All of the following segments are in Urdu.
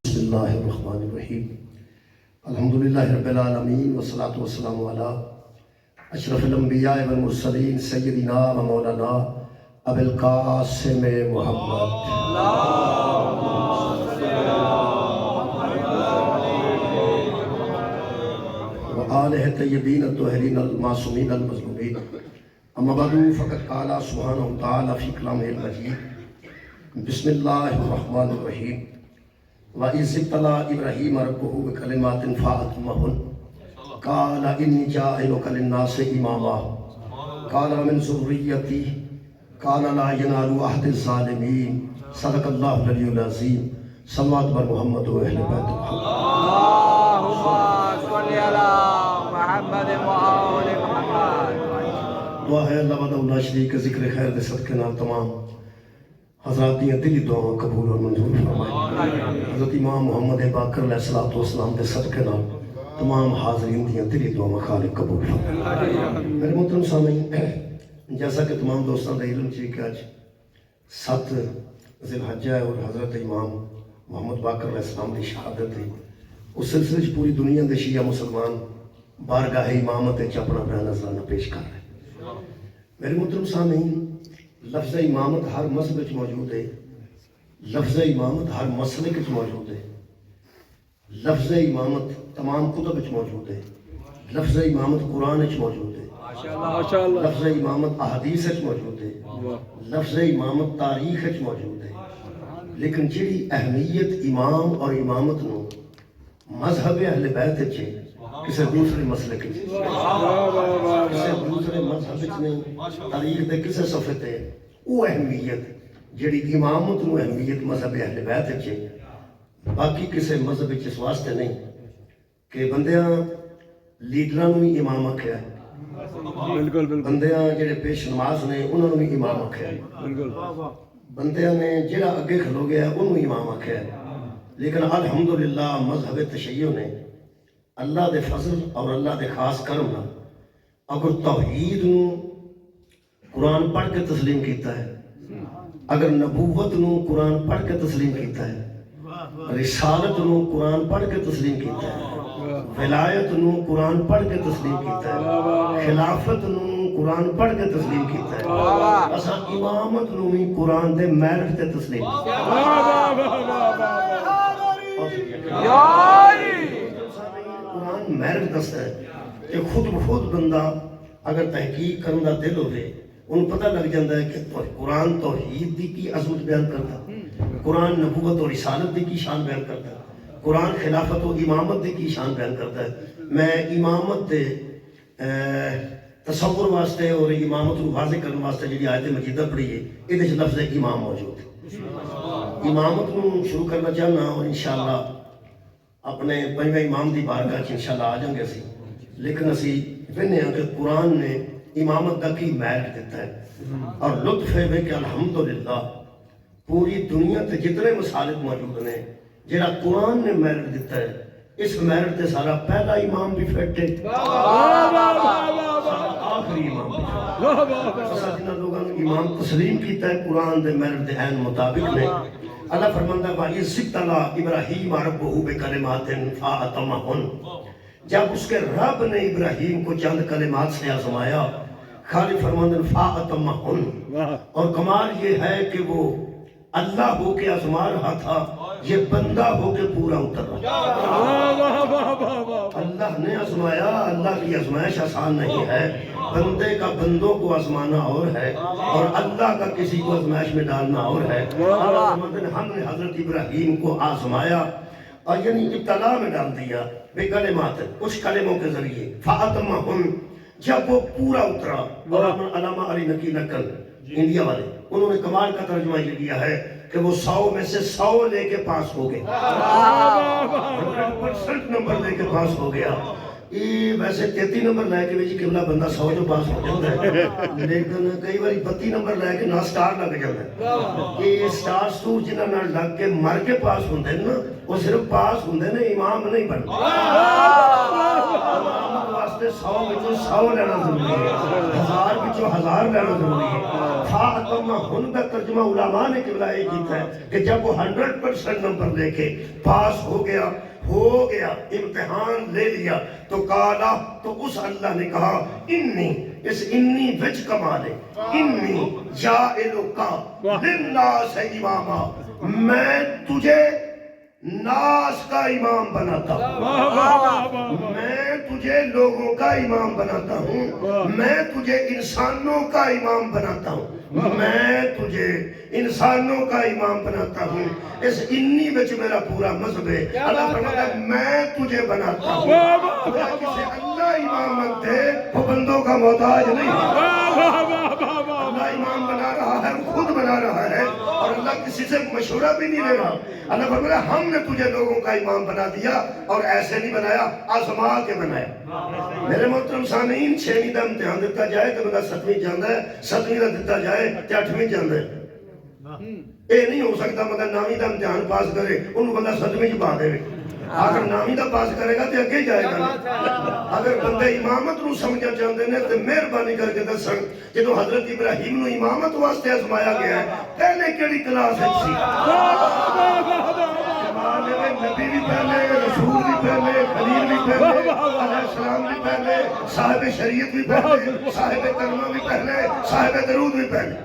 اللہ الرحمن الرحیم الحمدللہ رب العالمین والصلاة والسلام علی اشرف الانبیاء والمرسلین سیدنا و مولانا ابی القاسم محمد وآلہ طیبین الطاہرین المعصومین المظلومین اما بعد فقد قال سبحانہ وتعالی فی کلامہ المجید بسم اللہ الرحمن الرحیم وَإِذِ ابْتَلَىٰ إِبْرَاهِيمَ رَبُّهُ بِكَلِمَاتٍ فَأَتَمَّهُنَّ قَالَ إِنِّي جَاعِلُكَ لِلنَّاسِ إِمَامًا قَالَ وَمِنْ ذُرِّيَّتِي قَالَ لَا يَنَالُ عَهْدِ الظَّالِمِينَ صدق اللہ العلی العظیم صلوات بر محمد و اہل بیت محمد اللہم صلی علی محمد و آل محمد دعا ہے اللہ وحدہ لا شریک ذکر خیر دے صدقے نال تمام حضرات دیاں دلی دعاں قبول اور منظور فرمائے حضرت امام محمد باقر علیہ السلام دے صدقے نال تمام حاضرین دیاں دلی دعاں خالق قبول فرمائے میرے محترم سامعین جیسا کہ تمام دوستان دے علم چاہیے کہ آج 7 ذی الحجہ ہے اور حضرت امام محمد باقر علیہ السلام دی شہادت ہے اس سلسلے پوری دنیا دے شیعہ مسلمان بارگاہ امامت اپنا بیان نذرانہ پیش کر رہے ہیں میرے محترم سامعین لفظ امامت ہر مذہب وچ موجود ہے لفظ امامت ہر مسلک وچ موجود ہے لفظ امامت تمام کتب وچ موجود ہے لفظ امامت قرآن وچ موجود ہے لفظ امامت احادیث وچ موجود ہے لفظ امامت تاریخ وچ موجود ہے لیکن جڑی اہمیت امام اور امامت نو مذہب اہل بیت وچ کسی دوسرے مسلک کسی دوسرے مذہب نہیں تاریخ دے کسی صفحے تے وہ اہمیت جڑی امامت نو اہمیت مذہب اہل بیت وچ باقی کسی مذہب وچ اس واسطے نہیں کہ بندیاں لیڈراں نو بھی امام آکھیا ہے بندیاں جڑے پیش نماز نے انہاں نو بھی امام آکھیا ہے بندیاں نے جڑا اگے کھلو گیا ہے انہوں امام آکھیا ہے لیکن الحمدللہ مذہب تشیع نے اللہ دے فضل اور اللہ دے خاص کرم نہ اگر توحید نو قرآن پڑھ کے تسلیم کیتا ہے اگر نبوت نو قرآن پڑھ کے تسلیم کیتا ہے رسالت نو قرآن پڑھ کے تسلیم کیتا ہے ولایت نو قرآن پڑھ کے تسلیم کیتا ہے خلافت نو قرآن پڑھ کے تسلیم کیتا ہے اسا امامت نو بھی قرآن دے میرٹ تے تسلیم کیتا ہے قرآن میرٹ دستا ہے کہ خود بخود بندہ اگر تحقیق کرنا دل ہوئے ان پتہ لگ جاندہ ہے کہ قرآن توحید دی کی عظمت بیان کرتا قرآن نبوت اور رسالت دی کی شان بیان کرتا ہے قرآن خلافت و امامت دی کی شان بیان کرتا ہے میں امامت دے تصور واسطے اور امامت کو واضح کرنے واسطے جی آیت مجیدہ پڑھی ہے یہ لفظ امام موجود ہے امامت کو شروع کرنا چاہنا اور انشاءاللہ اپنے پنجویں امام دی بارگاہ انشاءاللہ آ جائیں گے اسی لیکن اسی وینے ہیں کہ قرآن نے امامت کا کی میرٹ دیتا ہے اور لطف ہے کہ الحمدللہ پوری دنیا تے جتنے مسالک موجود ہیں جڑا قرآن نے میرٹ دیتا ہے اس میرٹ تے سارا پہلا امام بھی فٹ ہے آخری امام بھی جنہاں لوگوں نے امام تسلیم کیتا ہے قرآن دے میرٹ دے عین مطابق نے اللہ فرماندہ وَإِذِ ابْتَلَىٰ إِبْرَاهِيمَ رَبُّهُ بِكَلِمَاتٍ فَأَتَمَّهُنَّ جب اس کے رب نے ابراہیم کو چند کلمات سے آزمایا خالی فرماندہ فَأَتَمَّهُنَّ اور کمال یہ ہے کہ وہ اللہ ہو کے آزما رہا تھا یہ بندہ ہو کے پورا اتر رہا اللہ نے آزمایا اللہ کی آزمائش آسان نہیں ہے بندے کا بندوں کو آزمانا اور ہے اور اللہ کا کسی کو آزمائش میں ڈالنا اور ہے ہم نے حضرت ابراہیم کو آزمایا اور یعنی ابتلا میں ڈال دیا بے کلمات کچھ کلموں کے ذریعے فَأَتَمَّهُنَّ جب وہ پورا اترا اور علامہ علی نقی نقل انڈیا والے انہوں نے کمال کا ترجمہ یہ لیا ہے کہ وہ 100 میں سے 100 لے کے پاس ہو گئے 100% نمبر لے کے پاس ہو گیا ਇਹ ਵੈਸੇ 33 ਨੰਬਰ ਲੈ ਕੇ ਵੀ ਜੀ ਕਿਬਲਾ ਬੰਦਾ 100 ਚੋਂ ਪਾਸ ਹੋ ਜਾਂਦਾ ਹੈ, ਲੇਕਿਨ ਕਈ ਵਾਰੀ 32 ਨੰਬਰ ਲੈ ਕੇ ਨਾ ਸਟਾਰ ਲੱਗ ਜਾਂਦਾ ਹੈ। ਇਹ ਸਟਾਰ ਸਟੂਰ ਜਿਨ੍ਹਾਂ ਨਾਲ ਲੱਗ ਕੇ ਮਰ ਕੇ ਪਾਸ ਹੁੰਦੇ ਨੇ ਨਾ, ਉਹ ਸਿਰਫ ਪਾਸ ਹੁੰਦੇ ਨੇ, ਇਮਾਮ ਨਹੀਂ ਬਣਦੇ। ਇਮਾਮਤ ਵਾਸਤੇ 100 ਵਿੱਚੋਂ 100 ਲੈਣਾ ਜ਼ਰੂਰੀ ਹੈ, 1000 ਵਿੱਚੋਂ 1000 ਲੈਣਾ ਜ਼ਰੂਰੀ ਹੈ। ਫਾਤਮਾ ਹੁਣ ਦਾ ਤرجمہ علماء نے قبلہ یہ کیتا ہے کہ جب وہ 100% نمبر لے کے پاس ہو گیا امتحان لے لیا تو کالا، تو اس اللہ نے کہا انی، اس انی وچ کمال ہے، انی جائلکا للناس اماما، میں تجھے ناس کا امام بناتا ہوں، میں تجھے لوگوں کا امام بناتا ہوں، میں تجھے انسانوں کا امام بناتا ہوں، میں تجھے انسانوں کا امام بناتا ہوں۔ اس انی بچ میرا پورا مذہب ہے۔ اللہ فرماتا ہے میں تجھے بناتا ہوں۔ اگر کسی اللہ امامت دے وہ بندوں کا محتاج نہیں، اللہ امام بنا رہا ہے، وہ خود بنا رہا ہے، اور اللہ کسی سے مشورہ بھی نہیں لے رہا۔ اللہ فرماتا ہے ہم نے تجھے لوگوں کا امام بنا دیا، اور ایسے نہیں بنایا، آزما کے بنایا۔ میرے محترم سامعین، 6ویں دا امتحان دیتا جائے تو بندہ 7ویں جاندہ ہے، 7ویں دا دیتا جائے تو 8ویں جاندہ ہے۔ یہ نہیں ہو سکتا بندہ 9ویں دا امتحان پاس کرے انہوں بندہ 7ویں چ پا دے۔ اگر 9ویں دا پاس کرے گا تو اگے جائے گا۔ اگر بندے امامت نو سمجھنا چاہتے ہیں تو مہربانی کر کے دسن، جدوں حضرت ابراہیم نو امامت واسطے آزمایا گیا ہے، پہلے کیڑی کلاس ہے سی؟ نبی بھی پہلے، رسول بھی پہلے، خلیل بھی پہلے، علیہ السلام بھی پہلے، صاحب شریعت بھی پہلے، صاحب کلمہ بھی پہلے، صاحب درود بھی پہلے۔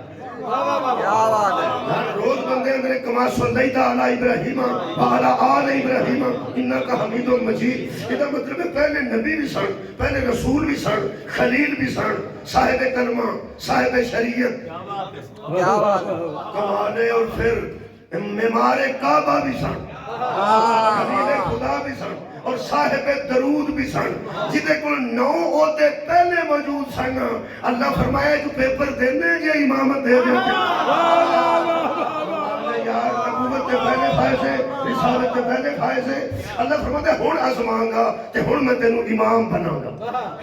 ہر روز بندے اندر کما صلیت علی ابراہیم وعلی آل ابراہیم انک حمید مجید۔ یہ مطلب ہے پہلے نبی بھی سن، پہلے رسول بھی سن، خلیل بھی سن، صاحب کلمہ، صاحب شریعت، کمالے، اور پھر معمار کعبہ بھی سن، خلیل خدا بھی سن، اور صاحب درود بھی سن، جدے کو 9 عہدے پہلے موجود سن۔ اللہ فرمایا جو پیپر دینے جے امامت دے دیتے یار، نبوت کے پہلے فائزے، رسالت کے پہلے فائزے۔ اللہ فرماتا ہے ہون آزمان گا تے ہون میں تینوں امام بناؤں گا۔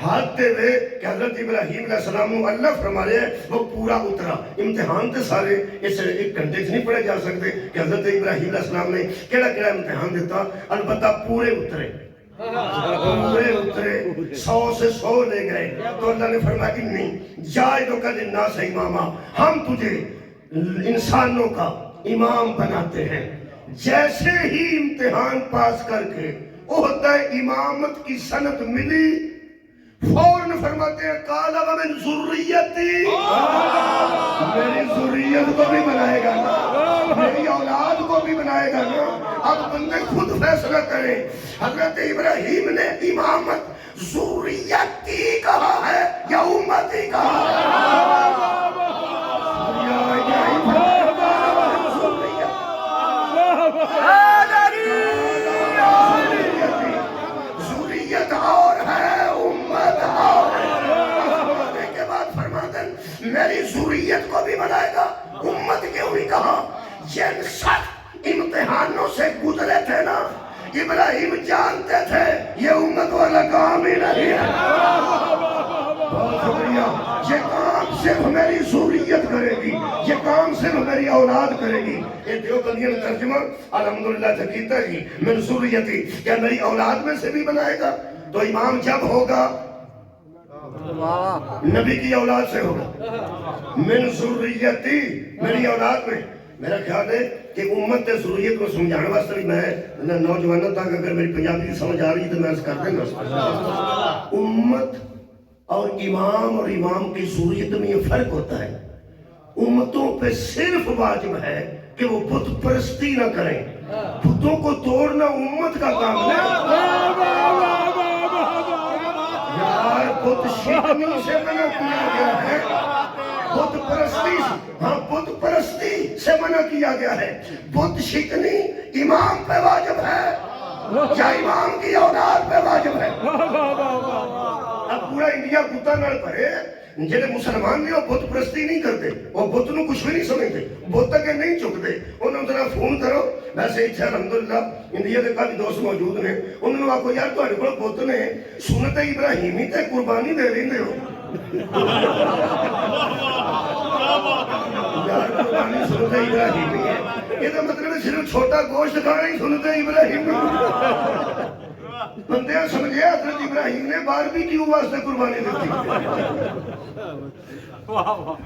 ہاتھ دے وے کہ حضرت ابراہیم علیہ السلام اللہ فرما رہے ہیں وہ پورا اترا۔ امتحان تے سارے اس 1 گھنٹے سے نہیں پڑھے جا سکتے کہ حضرت ابراہیم علیہ السلام نے کیڑا امتحان دیتا، البتہ پورے اترے، پورے اترے، 100 سے 100 لے گئے۔ تو اللہ نے فرمایا انی جاعلک للناس اماما، ہم تجھے انسانوں کا امام بناتے ہیں۔ جیسے ہی امتحان پاس کر کے عہدہ امامت کی سند ملی، فوراً فرماتے ہیں قال ومن ذریتی، میری ذریت کو بھی بنائے گا نا، میری اولاد کو بھی بنائے گا نا۔ اب بندے خود فیصلہ کریں۔ حضرت ابراہیم نے امامت ذریتی کہا ہے یا امتی کہا ہے؟ ذریت اور ہے، امت اور ہے۔ فرمانے کے بعد فرماتے ہیں میری ذریت کو بھی بنائے گا، امت کیوں نہیں کہا؟ جن سخت امتحانوں سے گزرے تھے نا، ابراہیم جانتے تھے یہ امت والا کام ہی نہیں ہے۔ بہت شکریہ۔ یہ کام صرف میری ذریت کرے گی، یہ کام صرف میری اولاد کرے گی۔ یہ دیوبندیوں نے ترجمہ الحمدللہ سے کیتا جی، من ذریتی، کیا میری اولاد میں سے بھی بنائے گا؟ تو امام جب ہوگا نبی کی اولاد سے ہوگا، من ذریتی، میری اولاد میں۔ میرا خیال ہے کہ امت تے ذریت کو سمجھانے واسطے بھی میں نوجوانوں تک اگر میری پنجابی کی سمجھ آ رہی تو میں اس کر دیں گا۔ امت اور امام کی ذریت میں یہ فرق ہوتا ہے۔ امتوں پہ صرف واجب ہے کہ وہ بت پرستی نہ کریں، بتوں کو توڑنا امت کا کام نہیں۔ یار بت شکنی سے منع کیا گیا ہے، بت پرستی، ہاں بت پرستی سے منع کیا گیا ہے۔ بت شکنی امام پہ واجب ہے یا امام کی اولاد پہ واجب ہے؟ اب پورا انڈیا بتاں نال بھرے، ਜਿਹੜੇ ਮੁਸਲਮਾਨ ਨੇ ਉਹ ਬੁੱਤ ਪ੍ਰਸਤੀ ਨਹੀਂ ਕਰਦੇ, ਉਹ ਬੁੱਤ ਨੂੰ ਕੁਝ ਵੀ ਨਹੀਂ ਸਮਝਦੇ, ਬੁੱਤ ਅੱਗੇ ਨਹੀਂ ਝੁਕਦੇ। ਉਹਨਾਂ ਨੂੰ ਜ਼ਰਾ ਫੋਨ ਕਰੋ, ਵੈਸੇ ਇੱਥੇ ਅਲਹਮਦੁਲਿਲਾ ਇੰਡੀਆ ਦੇ ਕਾਫੀ ਦੋਸਤ ਮੌਜੂਦ ਨੇ, ਉਹਨਾਂ ਨੂੰ ਆਖੋ ਯਾਰ ਤੁਹਾਡੇ ਕੋਲ ਬੁੱਤ ਨੇ, ਸੁਨਤ ਇਬਰਾਹੀਮੀ ਤੇ ਕੁਰਬਾਨੀ ਦੇ ਲੈਂਦੇ ਹੋ ਯਾਰ, ਕੁਰਬਾਨੀ ਸੁਨਤ ਇਬਰਾਹੀਮੀ ਹੈ, ਇਹਦਾ ਮਤਲਬ ਸਿਰਫ ਛੋਟਾ ਗੋਸ਼ਤ ਖਾਣਾ ਹੀ ਸੁਨਤ ਇਬਰਾਹੀਮੀ। ਬੰਦਿਆਂ ਸਮਝਿਆ ਹਜ਼ਰਤ ਇਬਰਾਹੀਮ ਨੇ ਬਾਰਬੀਕਿਊ ਵਾਸਤੇ ਕੁਰਬਾਨੀ ਦਿੱਤੀ।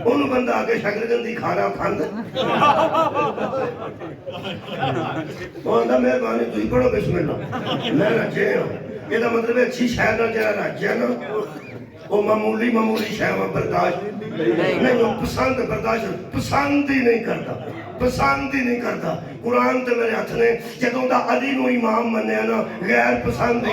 ਉਹਨੂੰ ਬੰਦਾ ਆ ਕੇ ਸ਼ਕਲਗੰਦੀ ਖਾਣਾ ਖਾਂਦਾ। ਉਹ ਆਂਦਾ ਮਿਹਰਬਾਨੀ ਤੁਸੀਂ ਪੜੋ ਬਿਸਮਿਲ੍ਲਾ, ਮੈਂ ਰੱਜੇ ਹਾਂ। ਇਹਦਾ ਮਤਲਬ ਹੈ ਅੱਛੀ ਸ਼ੈ ਨਾਲ ਜਿਹੜਾ ਰੱਜਿਆ ਨਾ ਉਹ ਮਾਮੂਲੀ ਸ਼ੈਵਾਂ ਬਰਦਾਸ਼ਤ ਨਹੀਂ, ਉਹ ਪਸੰਦ ਬਰਦਾਸ਼ਤ ਪਸੰਦ ਹੀ ਨਹੀਂ ਕਰਦਾ, ਪਸੰਦ ਹੀ ਨਹੀਂ ਕਰਦਾ। ਕੁਰਾਨ ਤੇ ਮੇਰੇ ਹੱਥ ਨੇ, ਜਦੋਂ ਦਾ ਅਲੀ ਨੂੰ ਇਮਾਮ ਮੰਨਿਆ ਨਾ ਗੈਰ ਪਸੰਦ ਹੀ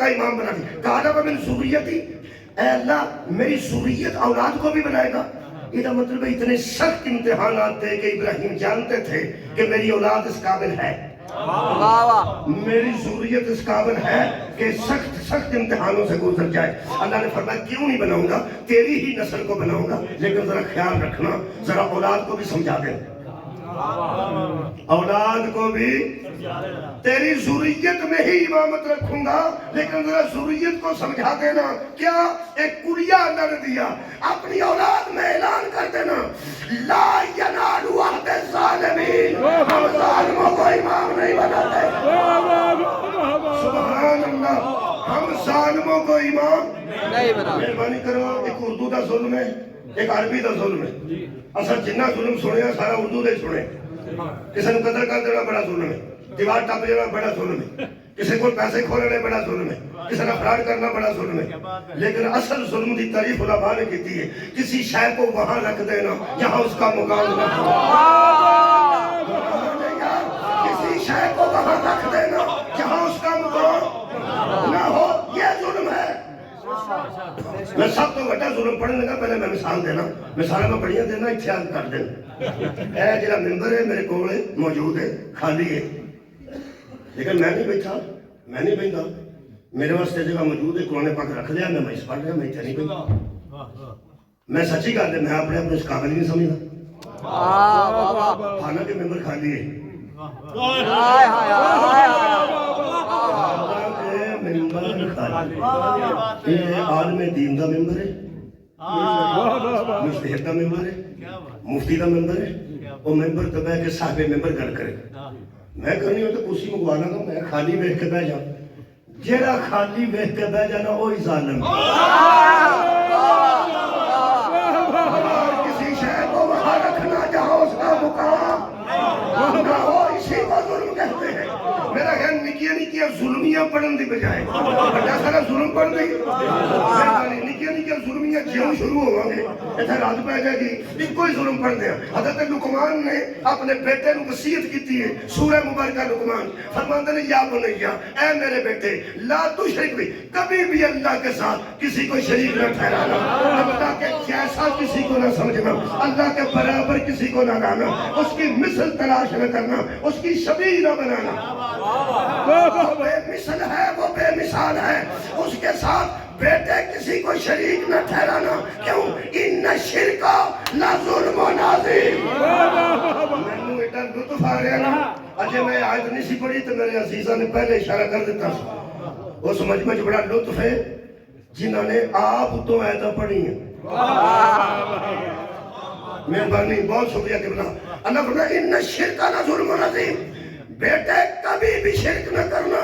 کا امام بنا دی. کہا من ذریتی، اے اللہ میری ذریت اولاد کو بھی بنائے گا. یہ مطلب اتنے سخت امتحانات تھے کہ ابراہیم جانتے تھے کہ میری اولاد اس قابل ہے، میری ذریت اس قابل ہے کہ سخت سخت امتحانوں سے گزر جائے. اللہ نے فرمایا کیوں نہیں بناؤں گا، تیری ہی نسل کو بناؤں گا، لیکن ذرا خیال رکھنا، ذرا اولاد کو بھی سمجھا دیں، اولاد کو بھی تیری ذریت میں ہی امامت رکھوں گا، لیکن ذرا ذریت کو سمجھا دینا. کیا ایک کلیہ اللہ نے دیا، اپنی اولاد میں اعلان کر دینا لا ینال عہد الظالمین، ہم ظالموں کو امام نہیں بناتے. سبحان اللہ، ہم ظالموں کو امام نہیں بناتے. مہربانی کرو. ایک اردو دا ظلم ہے، ایک عربی دا ظلم ہے. اصل جنہ ظلم سنے سارا اردو دے سنے. کسی نے قدر کر دینا بڑا ظلم ہے، دیوار ٹپ جانا بڑا ظلم ہے، کسی کو پیسے کھولنے بڑا ظلم ہے، کسی نے فراڈ کرنا بڑا ظلم ہے. لیکن اصل ظلم دی تعریف علماء نے کی ہے کسی شے کو وہاں رکھ دینا جہاں اس کا مقام نہ ہو. کسی شے کو وہاں رکھ دینا جہاں اس کا مقام نہ ہو، یہ ظلم ہے. میں سب تو بڑا ظلم پڑھنے لگا. پہلے میں مثال دینا، مثال میں پڑھیاں دینا، اتحاد کر دینا. اے جڑا ممبر ہے میرے کول موجود ہے، خالی ہے، لیکن میں نہیں بیٹھا، میں نہیں بیٹھا. میرے واسطے جگہ موجود ہے، قرآن پاک رکھ لیا، میں اس پڑھ رہا، میں اتنے نہیں بیٹھا. میں سچی گل ہے، میں اپنے اس قابل نہیں سمجھتا، حالانکہ ممبر خالی ہے. یہ عالم دین دا ممبر ہے، مجتہد دا ممبر ہے، مفتی دا ممبر ہے. وہ ممبر تو بہ کے صاحب ممبر گل کرے. میں کرنی ہوں تو کرسی منگوا لاں گا، میں خالی ویکھ کے بہ جا. جیڑا خالی ویکھ کے بہ جانا وہی ظالم. کسی شے کو وہاں رکھنا جہاں اس کا مقام نہ ہو، اسی کو ظلم کہتے ہیں. میرا خیال نکیاں نکیاں ظلمیاں پڑھن دی بجائے بڑا سارا ظلم پڑھ دی. نکیاں نکیاں ظلمیاں جیوں شروع ہو گے اتنے رات پہ جائے گی، ایک کوئی ظلم پڑھ دیا. حضرت لقمان نے اپنے بیٹے نو وصیت کیتی ہے، سورہ مبارکہ لقمان فرماتے ہیں یا بنیا، اے میرے بیٹے لا تشرک بی، کبھی بھی اللہ کے ساتھ کسی کو شریک نہ ٹھہرانا، اللہ کے جیسا کسی کو نہ سمجھنا، اللہ کے برابر کسی کو نہ لانا، اس کی مثل تلاش نہ کرنا، اس کی شبیہ نہ بنانا. وہ بے مثل ہے، وہ بے مثال ہے، اس کے ساتھ بیٹے کسی کو شریک نہ ٹھہرانا. کیوں؟ ان الشرک لظلم عظیم. میں نے ایڈا لطف آ رہا نا، اجے میں آیت نہیں سی پڑھی تو میرے عزیزاں نے پہلے اشارہ کر دیتا. اس مجمع چ بڑا لطف ہے جنہوں نے آپ تو آیتاں پڑھی ہیں. مہربانی، بہت شکریہ قبلہ. اللہ فرماتا ہے ان الشرک لظلم عظیم، بیٹے کبھی بھی شرک نہ کرنا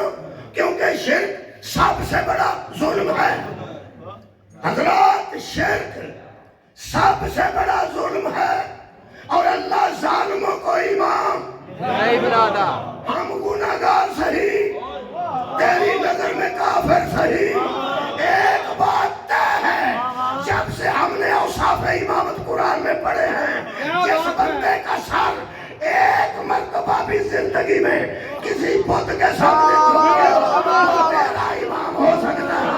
کیونکہ شرک سب سے بڑا ظلم ہے. حضرات شرک سب سے بڑا ظلم ہے اور اللہ ظالموں کو امام نہیں بناتا. ہم گناہگار صحیح، تیری نظر میں کافر صحیح، ایک بات طے ہے جب سے ہم نے اوصاف امامت قرآن میں پڑھے ہیں، جس بندے کا سر ایک مرتبہ بھی زندگی میں کسی بت کے سامنے وہ تیرا امام ہو سکتا ہے.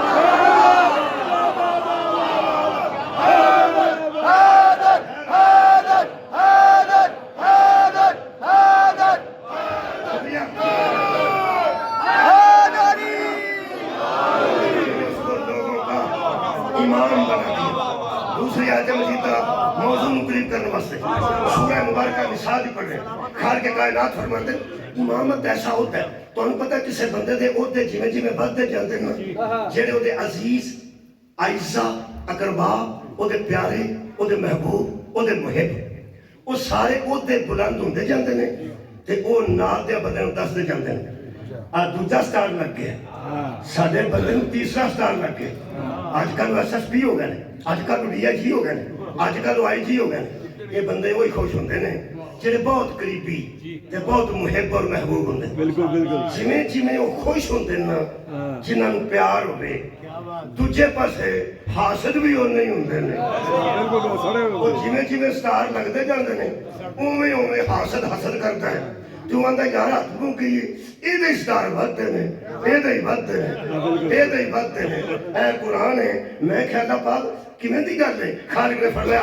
دوسری آیت مجیدہ موضوع مقریب کرنے واسطے سورہ مبارکہ مثال ہی پڑھ رہے ہیں. خالق کائنات فرماتے ہیں امامت ایسا ہوتا ہے، تو انہوں پتہ کسے بندے دے عہدے جویں جویں بدتے جاندے نا، جڑے او دے عزیز، اعزا، اقربا، او دے پیارے، او دے محبوب، او دے محب، وہ سارے عہدے بلند ہوندے جاندے نے تے او نال دے بندے نوں دسدے جاندے نے. دوجا سٹار لگ گیا، ساڈے بندے نوں تیسرا سٹار لگ گیا. اج کل ایس ایس پی ہو گئے، اج کل ڈی آئی جی ہو گئے، اج کل آئی جی ہو گئے. یہ بندے وہی خوش ہوندے نے جڑے بہت قریبی تے بہت محب اور محبوب ہوندے. بالکل بالکل جویں جویں وہ خوش ہوندے نا جنہاں نوں پیار ہوے، دوجے پاسے حاسد بھی اونے ہی ہوندے نے. وہ جویں جویں سٹار لگدے جاندے نے اوویں اوویں حاسد حسد کردا ہے. ਤੂੰ ਆਂਦਾ ਯਾਰ ਹੱਥ ਨੂੰ ਕੀ ਇਹਦੇ ਸਟਾਰ ਵੱਧਦੇ ਨੇ, ਇਹਦੇ ਹੀ ਵੱਧਦੇ ਨੇ, ਇਹਦੇ ਹੀ ਵੱਧਦੇ ਨੇ। ਇਹ ਕੁਰਾਨ ਹੈ। ਮੈਂ ਕਿਹਾ ਅੱਲਾਹ ਪਾਕ ਕਿਵੇਂ ਦੀ ਗੱਲ ਹੈ? ਖਾਲਿਕ ਨੇ ਫਰਮਾਇਆ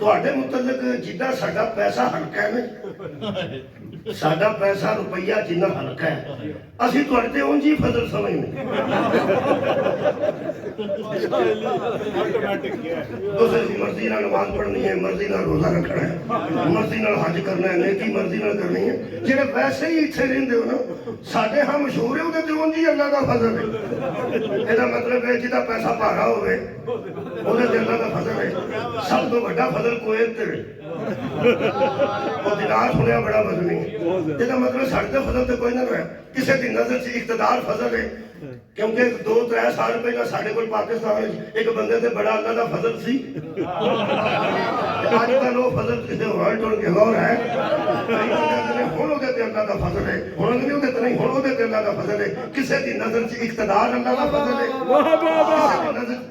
ਤੁਹਾਡੇ ਮੁਤਲਕ ਜਿੱਦਾਂ ਸਾਡਾ ਪੈਸਾ ਹਲਕਾ ਹੈ ਨਾ, ਸਾਡਾ ਪੈਸਾ ਰੁਪਈਆ ਜਿੰਨਾ ਹਲਕਾ ਹੈ, ਅਸੀਂ ਤੁਹਾਡੇ ਤੇ ਉਂਝ ਹੀ ਫਜ਼ਲ ਸਮਝਦੇ। ਤੁਸੀਂ ਮਰਜ਼ੀ ਨਾਲ ਨਮਾਜ਼ ਪੜ੍ਹਨੀ ਹੈ, ਮਰਜ਼ੀ ਨਾਲ ਰੋਜ਼ਾ ਰੱਖਣਾ ਹੈ, ਮਰਜ਼ੀ ਨਾਲ ਹੱਜ ਕਰਨਾ ਹੈ, ਨੇਕੀ ਮਰਜ਼ੀ ਨਾਲ ਕਰਨੀ ਹੈ। ਜਿਹੜੇ ਵੈਸੇ ਹੀ ਇੱਥੇ ਰਹਿੰਦੇ ਹੋ ਨਾ, ਸਾਡੇ ਹਾਂ ਮਸ਼ਹੂਰ ਹੈ, ਉਹਦੇ ਤੇ ਉਂਝ ਹੀ ਅੱਲਾਹ ਦਾ ਫਜ਼ਲ ਹੈ। ਇਹਦਾ ਮਤਲਬ ਹੈ ਜਿਹਦਾ ਪੈਸਾ ਭਾਰਾ ਹੋਵੇ ਉਹਦੇ ਤੇ ਅੱਲਾਹ ਦਾ ਫਜ਼ਲ ਹੈ। ਸਭ ਤੋਂ ਵੱਡਾ ਫਜ਼ਲ ਕੁਵੈਤ ਤੇ ਉਹ ਦਿਨਾਰ ਸੁਣਿਆ ਬੜਾ ਵਜ਼ਨੀ ਹੈ। ਇਹਦਾ ਮਤਲਬ ਸਾਡੇ ਤੇ ਫਜ਼ਲ ਤੇ ਕੋਈ ਨਾ ਹੋਇਆ, ਕਿਸੇ ਦੀ ਨਜ਼ਰ 'ਚ ਇਕਤਦਾਰ ਫਜ਼ਲ ਹੈ। ਕਿਉਂਕਿ 2-3 ਸਾਲ ਪਹਿਲਾਂ ਸਾਡੇ ਕੋਲ ਪਾਕਿਸਤਾਨ ਵਿੱਚ ਇੱਕ ਬੰਦੇ ਤੇ ਬੜਾ ਅੱਲਾਹ ਦਾ ਫਜ਼ਲ ਸੀ। ਅੱਜ ਕੱਲ੍ਹ ਉਹ ਫਜ਼ਲ ਕਿਸੇ ਹੋਰ ਟੁਰ ਕੇ ਹੋਰ ਹੈ। ਹੁਣ ਉਹਦੇ ਤੇ ਅੱਲਾਹ ਦਾ ਫਜ਼ਲ ਹੈ, ਹੁਣ ਉਹਦੇ ਤੇ ਨਹੀਂ, ਹੁਣ ਉਹਦੇ ਤੇ ਅੱਲਾਹ ਦਾ ਫਜ਼ਲ ਹੈ। ਕਿਸੇ ਦੀ ਨਜ਼ਰ 'ਚ ਇਕਤਦਾਰ ਅੱਲਾਹ ਦਾ ਫਜ਼ਲ ਹੈ, ਕਿਸੇ ਦੀ ਨਜ਼ਰ 'ਚ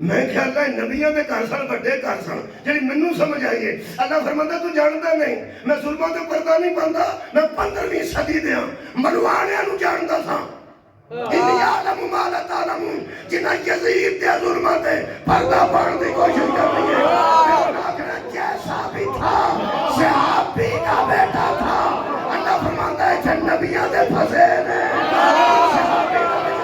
میں خیال ہے نبیوں کے گھر سن بڑے گھر سن جی مینوں سمجھ آئیے اللہ فرماتا تو جانتا نہیں میں ظلموں تے پردہ نہیں پاتا میں 15ویں صدی دیا ملوانیاں نو جانتا تھا یعلم ما لا تعلمون جنہ یزید دے ظلموں تے پردہ پانے کی کوشش کر رہی ہے جیسا بھی تھا صحابی کا بیٹا تھا اللہ فرماتا ہے کہ نبیوں دے پھنسے نے صحابی کا بیٹا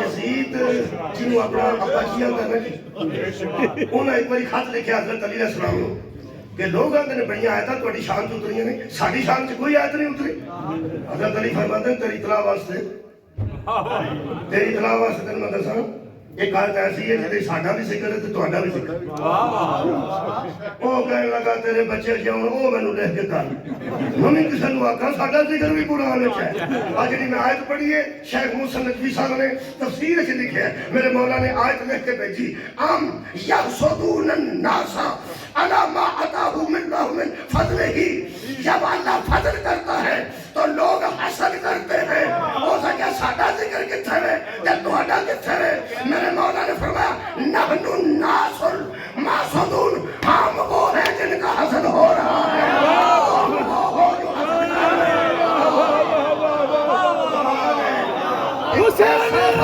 یزید جنہوں اپنا ابا جی آتا نا جی انہیں ایک باری خط لکھے حضرت علی علیہ السلام نے کہ لوگ آتے نے بڑی آیتاں تھوڑی شان چ اتری نہیں ساری شان چ کوئی آیت نہیں اتری حضرت علی فرماتے ہیں تیری اطلاع واسطے تین میں دساں ایک آیت ایسی ہے جہاں ساڈا بھی ذکر ہے تو تہاڈا بھی ذکر وہ کہنے لگا تیرے بچے جاؤ وہ مینوں لکھ کے کر میں کسی نو آکھاں ساڈا ذکر بھی قرآن وچ ہے آ جڑی میں آیت پڑھی ہے شیخ موسی ندوی صاحب نے تفسیر وچ لکھیا ہے میرے مولا نے آیت لکھ کے بھیجی ام یحسدون الناس علی ما آتاہم اللہ من فضلہ جب اللہ فضل کرتا ہے تو لوگ حسد کرتے ہیں ہو سکے ساڈا ذکر کتھے ہے یا تہاڈا کتھے ہے میرے مولا نے فرمایا نحن الناس المحسودون ہم وہ ہیں جن کا حسد ہو رہا ہے حسینیت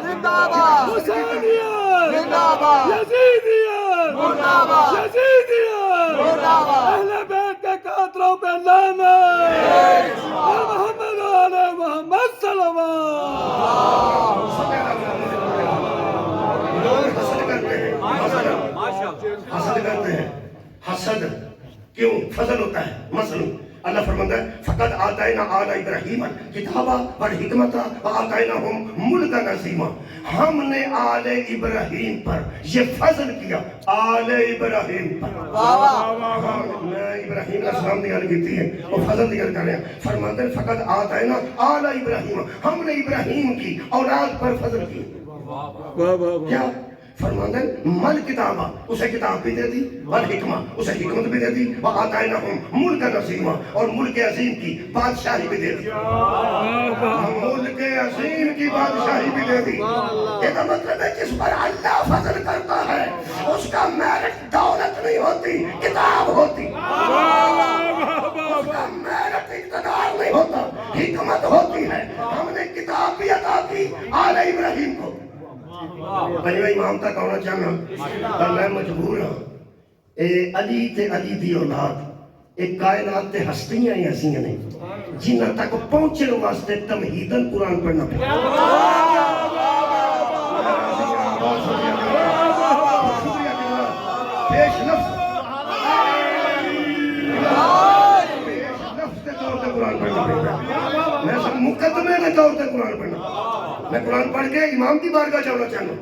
زندہ باد حسینیت زندہ باد یزیدیت مردہ باد یزیدیت مردہ باد اہل بیت کے قاتلوں پہ لعنت محمد علیہ محمد صلوات لوگ حسد کرتے ہیں حسد کرتے ہیں حسد کیوں فضل ہوتا ہے مثلا اللہ فرماتا ہے فقد آتینا آل ابراہیم کتابا والحکمت وآتیناہم ملکا عظیما ہم نے آل ابراہیم پر یہ فضل کیا آل ابراہیم پر میں ابراہیم علیہ السلام دی گل کیتی ہے وہ فضل دی گل کر رہے ہیں فرماتے ہیں فقد آتینا آل ابراہیم ہم نے ابراہیم کی اولاد پر فضل کی کیا فرماتے ہیں مل کتابہ اسے کتاب بھی دے دی والحکمہ اسے حکمت بھی دے دی وآتیناہم ملکا عظیما اور ملک عظیم کی بادشاہی بھی دے دی ملک عظیم کی بادشاہی بھی دے دی یہ تو مطلب ہے جس پر اللہ فضل کرتا ہے اس کا میرٹ دولت نہیں ہوتی کتاب ہوتی اس کا میرٹ اقتدار نہیں ہوتا حکمت ہوتی ہے ہم نے کتاب بھی عطا کی آل ابراہیم کو پنجویں امام تک آنا چاہنا پر میں مجبور ہوں اے علی تے علی دی اولاد ایک کائنات تے ہستیاں ہی ایسی نہیں جنہ تک پہنچے واسطے تمہیدن قرآن پڑھنا پڑا پیش لفظ دے طور تے قرآن پڑھنا پڑا میں سب مقدمے دے طور تے قرآن پڑھنا میں قرآن پڑھ کے امام کی بارگاہ جانا چاہنا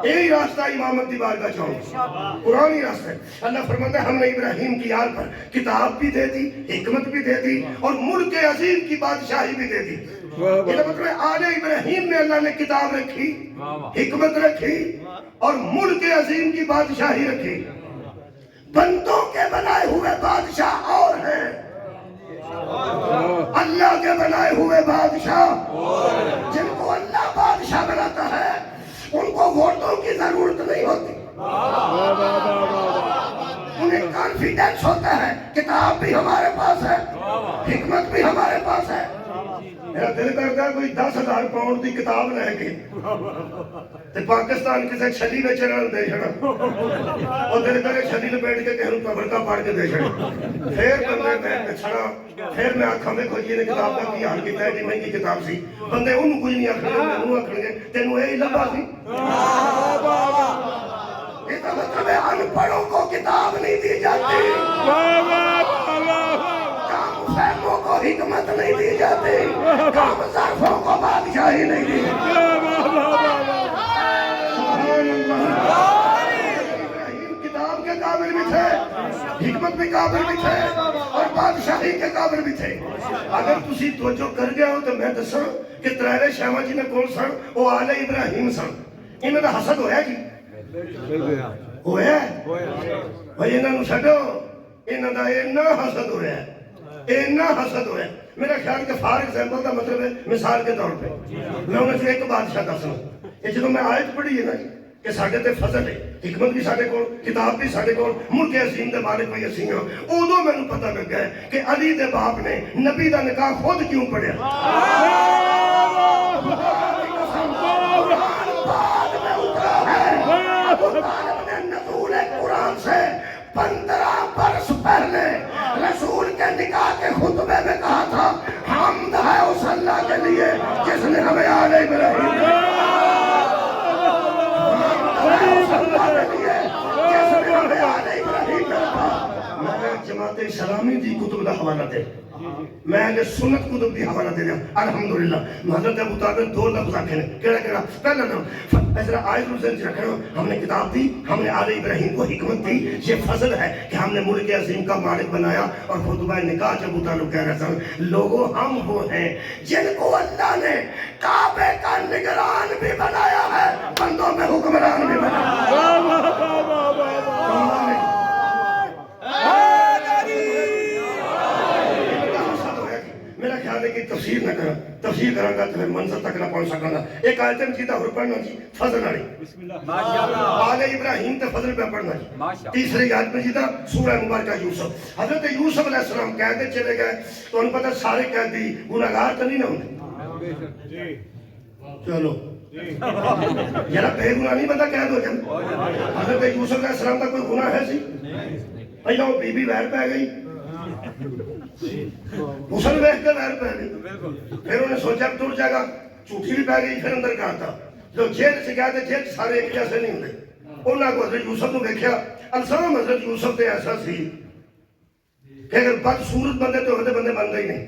یہی راستہ امامت کی بارگاہ جاؤں قرآن ہی راستہ ہے اللہ فرماتا ہے ہم نے ابراہیم کی آل پر کتاب بھی دے دی حکمت بھی دے دی اور ملک عظیم کی بادشاہی بھی دے دی یہ مطلب ہے آل ابراہیم میں اللہ نے کتاب رکھی حکمت رکھی اور ملک عظیم کی بادشاہی رکھی بندوں کے بنائے ہوئے بادشاہ اور ہیں اللہ کے بنائے ہوئے بادشاہ جن کو اللہ بادشاہ بناتا ہے ان کو ووٹوں کی ضرورت نہیں ہوتی انہیں کانفیڈنس ہوتا ہے کتاب بھی ہمارے پاس ہے حکمت بھی ہمارے پاس ہے میرا دل کرتا ہے کوئی 10,000 پاؤنڈ کی کتاب لے کے تے پاکستان کسی چھلی میں چڑھن دے چھڑا اور دل کرے چھلی لپیٹ کے کہوں قبر کا پڑھ کے دے چھڑا پھر بندے میں چھڑا پھر میں آنکھاں میں کھوجیے نے کتاب کا کی حال کیتا ہے کہ مہنگی کتاب سی بندے انہوں کچھ نہیں آکھنے میں انہوں آکھنے گے تینوں اے لبا سی یہ تو مطلب ہے ان پڑھوں کو کتاب نہیں دی جاتی کام فہموں کو حکمت نہیں دی جاتی کام ظرفوں کو بادشاہی نہیں دی ابراہیم کتاب کے قابل بھی تھے حکمت بھی قابل بھی تھے اور بادشاہ گواہی کے قابل بھی تھے. اگر تسی توجہ کر گیا ہو تو میں دساں کہ ترائے شاما جی نے کون سن؟ وہ آل ابراہیم سن. انہوں دا حسد ہویا کی؟ ہویا ہے؟ بھائی انہوں نے چھڈو، انہوں دا اینا حسد ہویا ہے، اینا حسد ہویا ہے. میرا خیال کہ فار ایگزامپل کا مطلب ہے مثال کے طور پہ میں انہیں سے ایک بادشاہ دسنا. یہ جدوں میں آیت پڑھی ہے نا کہ ساڈے تے فضل ہے، حکمت بھی ساڈے کول، کتاب بھی ساڈے کول، ملک عظیم دے مالک بھی اسی ہاں. ادوں مینوں پتہ لگ گیا کہ علی دے باپ نے نبی دا نکاح خود کیوں پڑھیا. بعد میں اترا ہے ابو طالب نے نزول قرآن سے 15 برس پہلے رسول کے نکاح کے خطبے میں کہا تھا حمد ہے اس اللہ کے لیے جس نے ہمیں آل ابراہیم میں جماعت اسلامی دی کتب دا حوالہ دے، میں نے سنت کتب دی حوالہ دے دیا. الحمدللہ حضرت ابو طالب 2 لفظ آکھے نے. کیڑا پہلا نام ایسا آیت الزن رکھنا، ہم نے کتاب دی، ہم نے آل ابراہیم کو حکمت دی. یہ فضل ہے کہ ہم نے ملک عظیم کا مالک بنایا. اور خطبہ نکاح جب ابو طالب کہہ رہا تھا لوگوں ہم وہ ہیں جن کو اللہ نے کعبے کا نگران بھی بنایا ہے، بندوں میں حکمران بھی بنایا. میرا خیال ہے کہ تفسیر نہ کرا، تفسیر کرا گا تو منظر تک نہ پہنچ سکا گا. ایک آیت مجیدہ اور پڑھنا جی فضل علی آل ابراہیم تے فضل پہ پڑھنا جی. تیسری آیت مجیدہ سورہ مبارکہ یوسف. حضرت یوسف علیہ السلام قیدے چلے گئے تو انہوں پتہ سارے قیدی گناہگار تو نہیں نہ ہوتے. چلو یارا بے گناہ نہیں بندہ قید ہو جائے. حضرت یوسف علیہ السلام کا کوئی گناہ ہے سی؟ پہلے وہ بی بی ویر پہ گئی، حسن ویخ کے ویر پہ گئی، پھر انہیں سوچا ٹر جائے گا، جھوٹی بھی پہ گئی. پھر اندر کہا تھا جو جیل سے گیا تھے جیل سارے ایک جیسے نہیں ہوتے. انہوں کو حضرت یوسف نے دیکھا. السلام حضرت یوسف تے ایسا سی کہ اگر بدصورت بندے تو ہوتے بندے بندے ہی نہیں.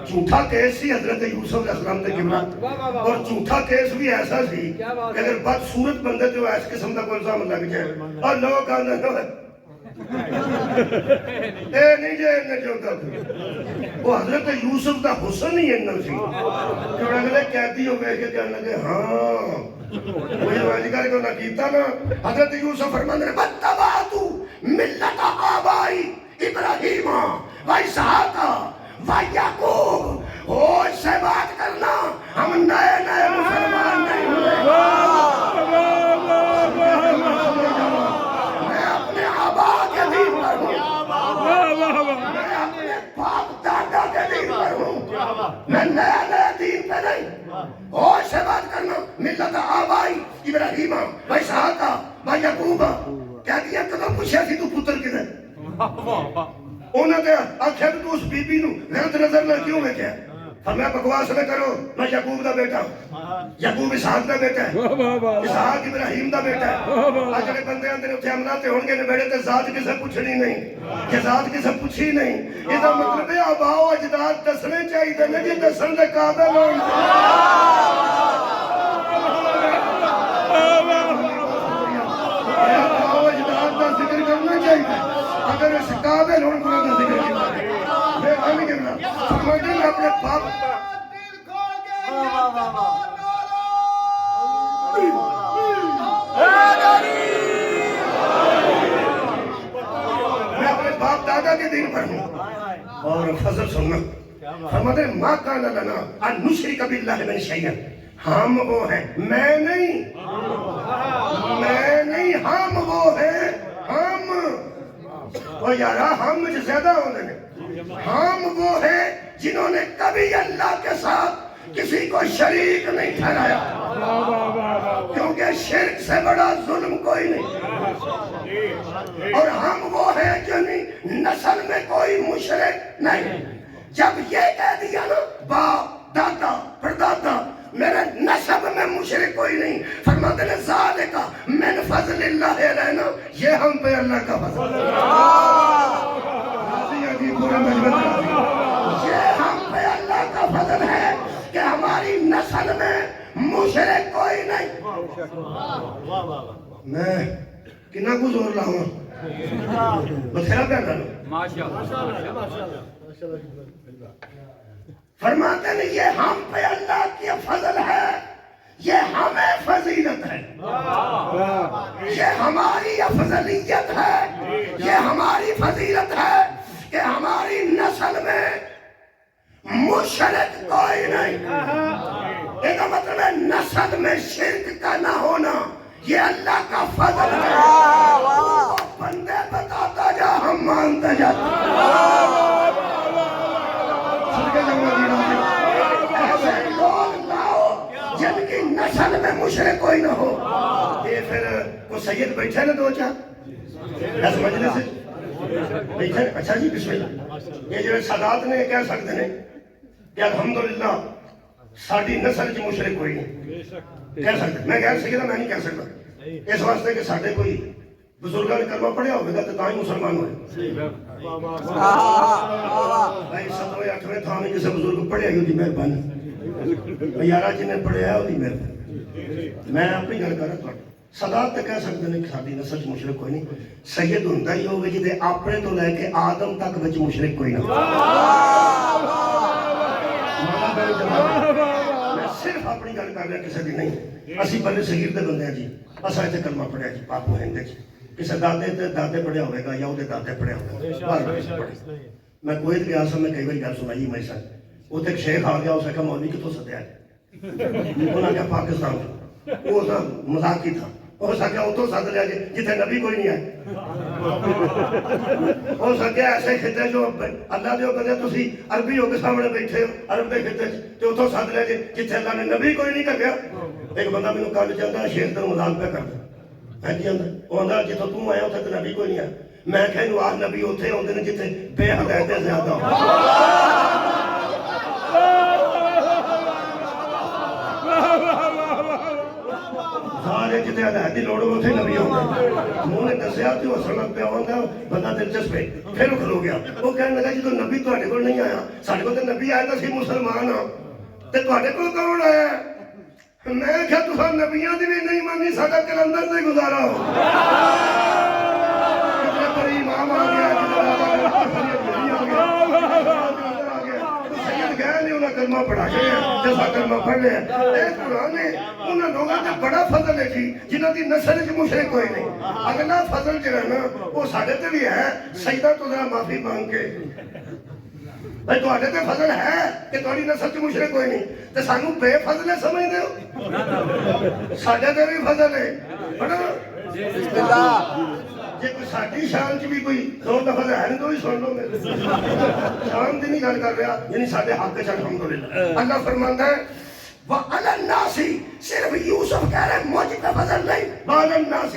جھوٹا کیس سی حضرت یوسف علیہ السلام نے کمرا، اور جھوٹا کیس بھی ایسا سی کہ اگر بدصورت بندے تو ایس قسم کا کوئی الزام لگ جائے اور لوگ کہتے ہیں اے نہیں جائے انہیں جو کہتے وہ حضرت یوسف کا حسن ہی انہوں سی کہ اگلے قیدی ہو گئے کہ کہنے لگے ہاں وہی واجگار کو نہ کیتا نا. حضرت یوسف فرمانے بَتَّبَعْتُ مِلَّةَ آبَائی ابراہیم و اسحاق و یعقوب. ہوش سے بات کرنا، ہم نئے نئے مسلمان نہیں ہوئے. میں اپنے آبا کے دین پر ہوں، میں اپنے باپ دادا کے دین پر ہوں، میں نیا نیا دین پہ نہیں. ہوش سے بات کرنا. ملت آبائی ابراہیم و اسحاق و یعقوب. کہہ دیا کدھر پوچھا سی تو پتر کدھر؟ انہوں نے آخیا تو اس بی بی نو غلط نظر نہ کیوں ویکھیا؟ فرمایا بکواس نہ کرو، میں یعقوب دا بیٹا ہوں، یعقوب اسحاق دا بیٹا ہے، اسحاق ابراہیم دا بیٹا ہے. اجڑے بندے اندر اتنے املاتے ہون گے نبیڑے تے ذات کسے پوچھنی نہیں، کہ ذات کسے پوچھی نہیں. یہ دا مطلب ہے آبا و اجداد دسنے چاہیے نے جی دسن دے قابل ہون. آبا و اجداد دا ذکر کرنا چاہیے اگر اس قابل ہون کو دا ذکر کرنا چاہیے. میں آنے کرنا فرماتے ہیں اپنے باپ میں اپنے باپ دادا کے دین پر ہوں. اور فضل سننا فرماتے ہیں مَا كَانَ لَنَا أَن نُشْرِكَ بِاللَّهِ مِن شَيْءٍ. ہم وہ ہیں، میں نہیں، ہم وہ ہیں. ہم وہ یارا ہم مجھے زیادہ ہونے نے. ہم وہ ہیں جنہوں نے کبھی اللہ کے ساتھ کسی کو شریک نہیں ٹھہرایا، کیونکہ شرک سے بڑا ظلم کوئی نہیں. اور ہم وہ ہیں جنہیں نسل میں کوئی مشرک نہیں. جب یہ کہہ دیا نا باپ دادا پردادا میرے نسب میں مشرک کوئی نہیں، فرماتے ہیں ذالک من فضل اللہ علینا، یہ ہم پہ اللہ کا فضل ہے. یہ ہم پہ اللہ کا فضل ہے کہ ہماری نسل میں مشرک کوئی نہیں. میں کنا کو زور لاؤں بتھیرا کر ڈالوں فرماتے ہیں یہ ہم پہ اللہ کی فضل ہے، یہ ہمیں فضیلت ہے، یہ ہماری افضلیت ہے، یہ ہماری فضیلت ہے کہ ہماری نسل میں مشرک کوئی نہیں۔ یہ مطلب ہے نسل میں شرک کا نہ ہونا یہ اللہ کا فضل ہے۔ بندے بتاتا جا ہم مانتے جاتے ایسے لوگ لاؤ جن کی نسل میں مشرک کوئی نہ ہو۔ یہ پھر کوئی سید بیٹھے نا دو چار ایسے مجلس سے بیٹھے، اچھا جی بسم اللہ، یہ جو سادات نے کہہ سکتے ہیں کہ الحمدللہ ساڑی نسل کی مشرک کوئی نہیں کہہ سکتے۔ میں غیر سیدہ میں نہیں کہہ سکتا، اس واسطے کہ ساڑھے کوئی بزرگاں نے کلمہ پڑھیا ہوگا تو تاں ہی مسلمان ہوئے۔ بھائی 7ویں 8ویں تھا میں کسی بزرگ پڑھیا ہی ہوتی مہربانی، یارہ جنہیں پڑھیا ہے ہوتی مہربانی۔ میں اپنی گل کر رہا سادات تے کہہ سکتے ہیں کہ ساڑی نسل کی مشرک کوئی نہیں، سید ہوندا ہی ہوگا جی اپنے تو لے کے آدم تک وچ مشرک کوئی نہ۔ میں صرف اپنی گل کر رہا کسی دی نہیں، اسی بڑے صغیر دے بندے ہیں جی، اسا ایتھے کلمہ پڑھیا جی پاک ہندے جی، کسی دادے تے دادے پڑھیا ہوئے گا یا وہ دادے پڑھیا ہوئے گا۔ میں کوئٹ گیا سا، میں کئی بار گل سنائی میں سن، وہ ایک شیخ آ گیا، اسے کہا مولوی کتوں سدیا ہے؟ انہوں نے کہا پاکستان، وہ مذاق ہی تھا، ہو سکیا اتوں سد لیا جی جتنے نبی کوئی نہیں ہے، ہو سکیا ایسے خطے جو اللہ دے بندے تسی عربی ہو کے سامنے بیٹھے ہو عرب دے خطے تو اتوں سد لیا جی جتنے اللہ نے نبی کوئی نہیں کر گیا۔ ایک بندہ مینوں کل چاہتا ہے شیخ تر مذاق پہ کرتا ہے جی آندا وہ آندا جتوں توں آیا اتنے تو نبی کوئی نہیں ہے۔ میں کہا انہوں آج نبی اتنے ہوندے نے جتنے بے ہدایتیں زیادہ ہو۔ سارے جتنے ہدایت دی لوڑ اتنے نبی ہوندے، منہ نے دسیا تو وہ سڑک پہ آوندا بندہ دلچسپ ہے، پھر وہ کھلو گیا، وہ کہنے لگا جدوں نبی تواڈے کول نہیں آیا، ساڈے کول تے نبی آیا تے سی مسلمان ہاں تے تواڈے کول کون آیا؟ میں کہا تساں نبیاں دی بھی نہیں مانی، ساڈا کلندر سے گزارا ہو۔ کتنے بڑی امام آ گیا، کتنے بڑا سید گئے نہیں انہاں کلمہ پڑھا کے جیسا کلمہ پڑھ لیا۔ اے قرآن نے انہاں لوگوں تے بڑا فضل ہے جی جنہاں دی نسل وچ مشرک کوئی نہیں۔ اگلا فضل جو ہے نا وہ ساڈے تے بھی ہے، سجدہ تو ذرا معافی مانگ کے بھائی تواڈے تے فضل ہے کہ تواڈی نسل وچ مشرک کوئی نہیں تے سانوں بے فضل سمجھدے ہو؟ ساڈے تے بھی فضل ہے بڑا بسم اللہ۔ جے کوئی ساڈی شان چ بھی کوئی دو لفظ ہے نہیں تو بھی سن لو میرے شان دی نہیں گل کر رہا، یعنی ساڈے حق وچ الحمدللہ۔ اللہ فرماندا ہے وَعَلَى النَّاسِ، صرف یوسف کہہ رہے مجھ پہ فضل نہیں، وَعَلَى النَّاسِ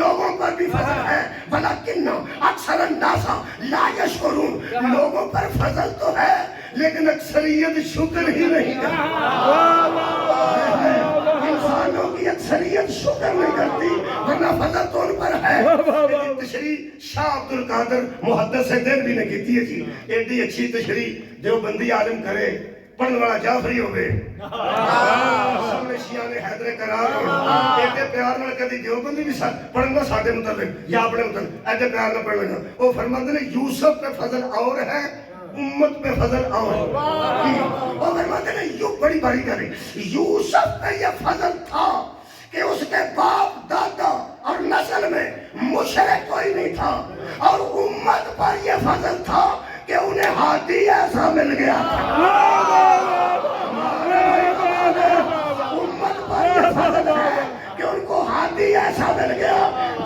لوگوں پر بھی فضل ہے، وَلَكِنَّ أَكْثَرَ النَّاسَ لَا يَشْكُرُونَ لوگوں پر فضل تو ہے لیکن اکثریت شکر ہی نہیں کرتی۔ انسانوں کی اکثریت شکر نہیں کرتی ورنہ فضل تو ان پر ہے۔ تشریح شاہ عبد القادر محدث دین بھی نے کیتی ہے جی، ایڈی اچھی تشریح دیوبندی عالم کرے، پڑھنے والا جعفری ہوگے، سامنے شیعہ نے حیدر قرار ہو، ایڈے پیار نہ کدی دیوبندی بھی پڑھنا ساڈے مطلب یا اپنے مطلب ایڈے پیار نہ پڑھ لینا۔ وہ فرماتے ہیں یوسف پہ فضل اور ہے، امت پہ فضل اور ہے۔ وہ فرماتے ہیں یوں بڑی باری کریں یوسف پہ یہ فضل تھا کہ اس کے باپ دادا اور نسل میں مشرک کوئی نہیں تھا، اور امت پر یہ فضل تھا کہ انہیں ہادی ایسا مل گیا تھا۔ امت پر یہ فضل ہے کہ ان کو ہادی ایسا مل گیا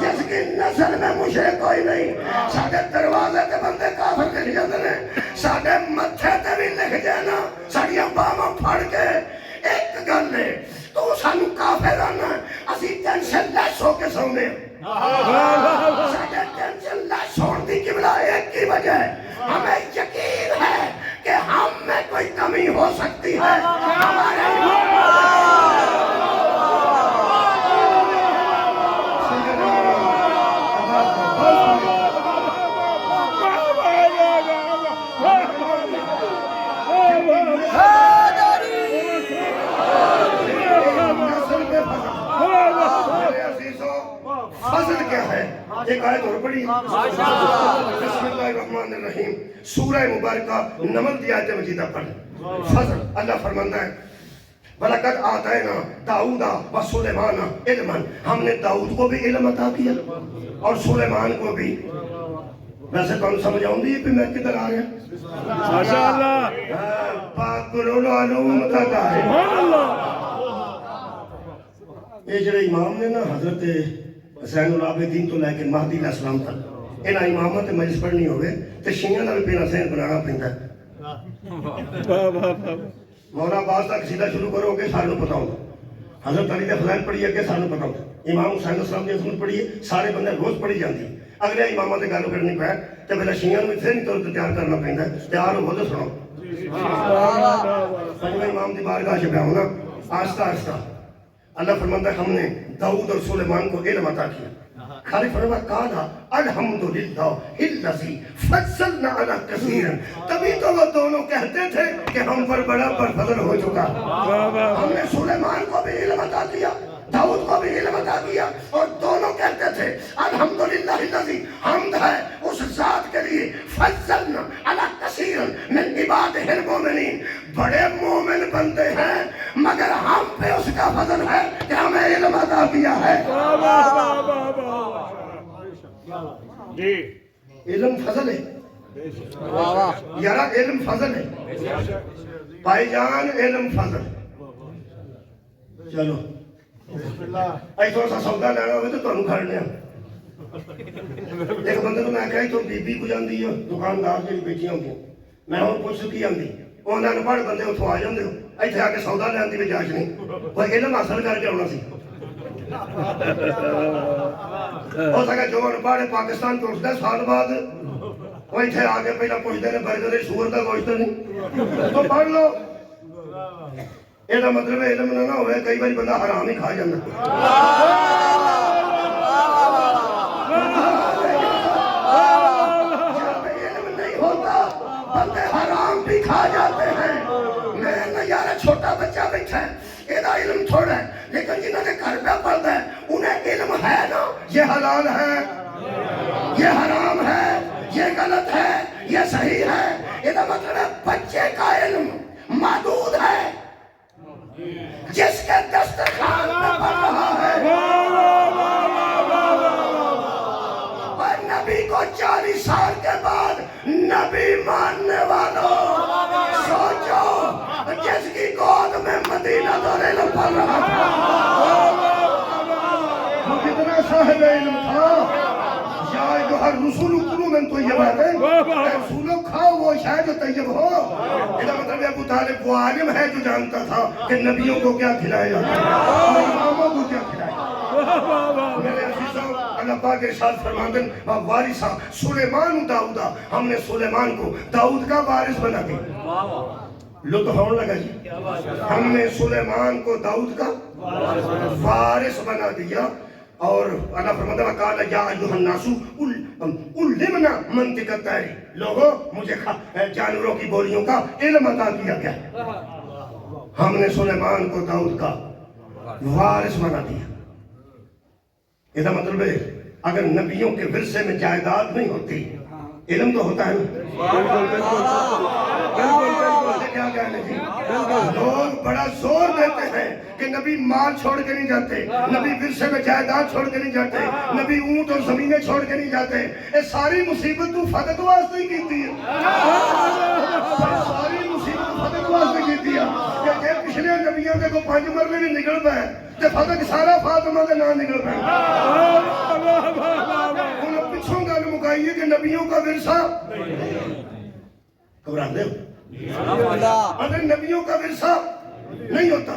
جس کی نسل میں مشرک کوئی نہیں۔ ساڑھے دروازے تے بندے کافر لکھ جاتے ہیں، ساڑھے متھے تے بھی لکھ جانا، ساڑھیاں باہماں پھڑ کے ایک گل ہے تو سانو کافر آنا اسی ٹینشن لیس ہو کے سونے۔ ساڑھے ٹینشن لیس ہونے دی قبلہ ایک کی وجہ ہے، ہمیں یقین ہے کہ ہم میں کوئی کمی ہو سکتی ہے، ہمارے آیت اور پڑھی بسم اللہ الرحمن الرحیم سورہ مبارکہ نمل دی آیت مجیدہ پڑھ فضل اللہ فرماتا ہے وَلَقَدْ آتَيْنَا دَاؤُدَ وَسُلَيْمَانَ عِلْمًا ہم نے داؤد کو بھی علم عطا کیا اور سلیمان کو بھی ویسے کون سمجھ آؤں گی پہ میں کدھر آ رہا ماشاءاللہ پاکر العلوم تک آئے یہ جڑے امام نے نا حضرت حسین العابدین تو لے کے مہدی علیہ السلام تک انہاں امامت مجلس پڑھنی ہوئے تو شیعہ دا بھی پہلا ذہن بنانا پیندا ہے مولا عباس تک سیدھا شروع کرو کہ سانوں پتہ ہوگا حضرت علی دے فضائل پڑھیے کہ سانوں پتہ ہوگا امام حسین علیہ السلام دی عظمت پڑھیے سارے بندے روز پڑھی جاندی اگلے امامہ تے گل کرنی پے تے پہلا شیعہ نوں ذہنی طور تے تیار کرنا پیندا ہے تیار ہو تو سنو پنجویں امام دی بارگاہ چ پیا ہونا آہستہ آہستہ اللہ فرماتا ہے ہم نے داؤد اور سلیمان کو علم عطا کیا خالق فرما کہا الحمدللہ الذی فضلنا علی کثیر تبھی تو وہ دونوں کہتے تھے کہ ہم پر بڑا فضل ہو چکا ہم نے سلیمان کو بھی علم عطا کیا داؤد کو بھی علم عطا کیا اور دونوں کہتے تھے الحمدللہ الذی حمد ہے اس ذات کے لیے فضلنا علی کثیر من عبادہ المؤمنین بڑے مومن بندے ہیں مگر ہم پہ اس کا فضل ہے کہ ہمیں علم عطا کیا ہے جی علم فضل ہے یارا علم فضل ہے بھائی جان علم فضل چلو ایسا سا سودا لینا ہوئے تو تمہیں کھڑنے ایک بندے کو میں کہا تو بی بی کو جان دی دکاندار جی بیٹیاں ہوگی میں ہوں پوچھ سکی آندی انہوں نے پڑھ بندے اتھو آ جاندے ہو ایتھے آ کے سودا لے آندی بھی جاش نہیں وہ علم حاصل کر کے آنا سی ہو سکا جو پڑھے پاکستان تو اس دے سال بعد وہ ایتھے آ کے پہلا پوچھتے ہیں برگر سور کا گوشت نہیں تو پڑھ لو یہ مطلب علم نہ ہوئے کئی بار بندہ حرام ہی کھا جانا جب علم نہیں ہوتا بندے حرام بھی کھا جاتے ہیں میں نہ یار چھوٹا بچہ بیٹھا ہے یہ علم تھوڑا ہے لیکن جنہوں نے گھر پہ پڑھتا ہے انہیں علم ہے نا یہ حلال ہے یہ حرام ہے یہ غلط ہے یہ صحیح ہے یہ مطلب ہے بچے کا علم محدود ہے جس کے دسترخوان پہ پڑھ رہا ہے اور نبی کو 40 سال کے بعد نبی ماننے والوں سوچو جس کی گود میں مدینہ دور علم پڑھ رہا تھا وہ کتنا صاحب علم تھا یا ایوہ الرسول کلوا من طیبات رسولوں کھاؤ وہ شاید جو طیب ہو یہ مطلب ابو طالب وہ عالم ہے جو جانتا تھا کہ نبیوں کو کیا کھلایا جاتا ہے اماموں کو کیا کھلایا میرے عزیزوں اللہ پاک ارشاد فرماندن وارثا سلیمان داؤدا ہم نے سلیمان کو داؤد کا وارث بنا دیا لطف ہونے لگا جی ہم نے سلیمان کو داؤد کا وارث بنا دیا اور اللہ فرماتا ہے قال یا ایھا الناس علمنا منطق الطیر لوگوں مجھے جانوروں کی بولیوں کا علم عطا کیا گیا ہم نے سلیمان کو داؤد کا وارث بنا دیا یہ مطلب ہے اگر نبیوں کے ورثے میں جائیداد نہیں ہوتی علم تو ہوتا ہے کیا کہنے جی لوگ بڑا زور دیتے ہیں کہ نبی مال چھوڑ کے نہیں جاتے نبی ورثے میں جائیداد چھوڑ کے نہیں جاتے نبی اونٹ اور زمینیں چھوڑ کے نہیں جاتے یہ ساری مصیبت تو فتح واسطے ہی کیتی ہے ساری مصیبت فتح واسطے کیتی ہے کہ جے پچھلے نبیوں کے کو 5 مرلے بھی نکل پائے تے فتح سارا فاطمہ کے نام نکل پائے انہوں پچھوں گل مکائیے کہ نبیوں کا ورثہ گھبرا دے اگر نبیوں کا ورثہ نہیں ہوتا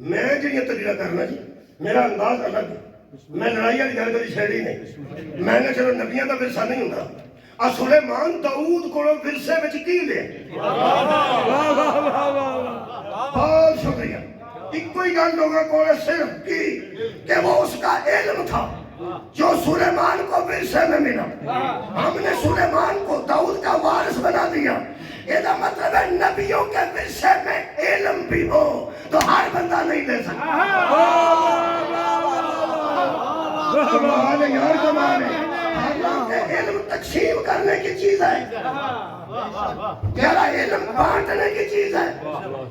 میں جو یہ تقریر کرنا جی میرا انداز الگ ہے میں لڑائی والی گل کبھی چھیڑی نہیں میں نے چلو نبیوں کا ورثہ نہیں ہوتا سلیمان داؤد کو ورثے وچ کی لے بہت شکریہ ایک کوئی گل لوگوں کو صرف کی کہ وہ اس کا علم تھا جو سلیمان کو ورثے میں ملا ہم نے سلیمان کو داؤد کا وارث بنا دیا یہ مطلب ہے نبیوں کے ورثے میں علم بھی ہو تو ہر بندہ نہیں لے سکتا کمال ہے یار کمال ہے علم تقسیم کرنے کی چیز ہے، میرا علم بانٹنے کی چیز ہے۔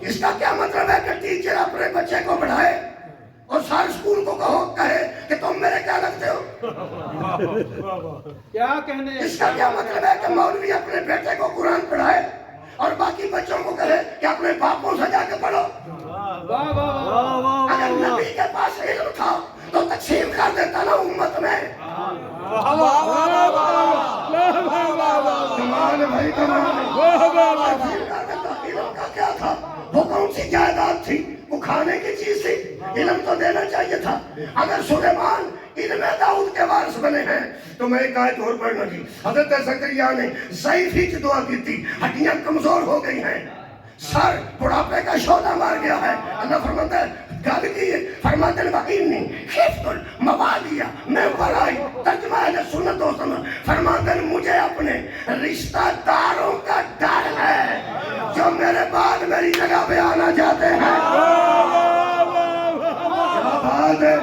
اس کا کیا مطلب ہے کہ ٹیچر اپنے بچے کو پڑھائے اور سارے اسکول کو کہے کہ تم میرے کیا لگتے ہو؟ کیا کہنے؟ اس کا کیا مطلب ہے کہ مولوی اپنے بیٹے کو قرآن پڑھائے اور باقی بچوں کو کہے کہ اپنے باپوں سے جا کے پڑھو؟ اگر نبی کے پاس علم تھا تو تقسیم کر دیتا نا امت میں۔ کمال بھائی کمال، تقسیم کر دیتا۔ علم کا کیا تھا؟ وہ کون سی جائیداد تھی؟ وہ کھانے کی چیز تھی؟ علم تو دینا چاہیے تھا۔ اگر سلیمان علم داؤد کے وارث بنے ہیں تو میں ایک آیت اور پڑھنا کی۔ حضرت زکریا نے ضعیف ہی کی دعا کی تھی، ہڈیاں کمزور ہو گئی ہیں، سر بڑھاپے کا شعلہ مار گیا ہے۔ اللہ فرماتا ہے گل کی ہے، فرماتے ہیں وَإِنِّي خِفْتُ الْمَوَالِيَ مِنْ وَرَائِي، ترجمہ اہل سنت و سنت، فرماتے ہیں مجھے اپنے رشتہ داروں کا ڈر ہے جو میرے بعد میری جگہ پہ آنا چاہتے ہیں۔ کیا بات ہے،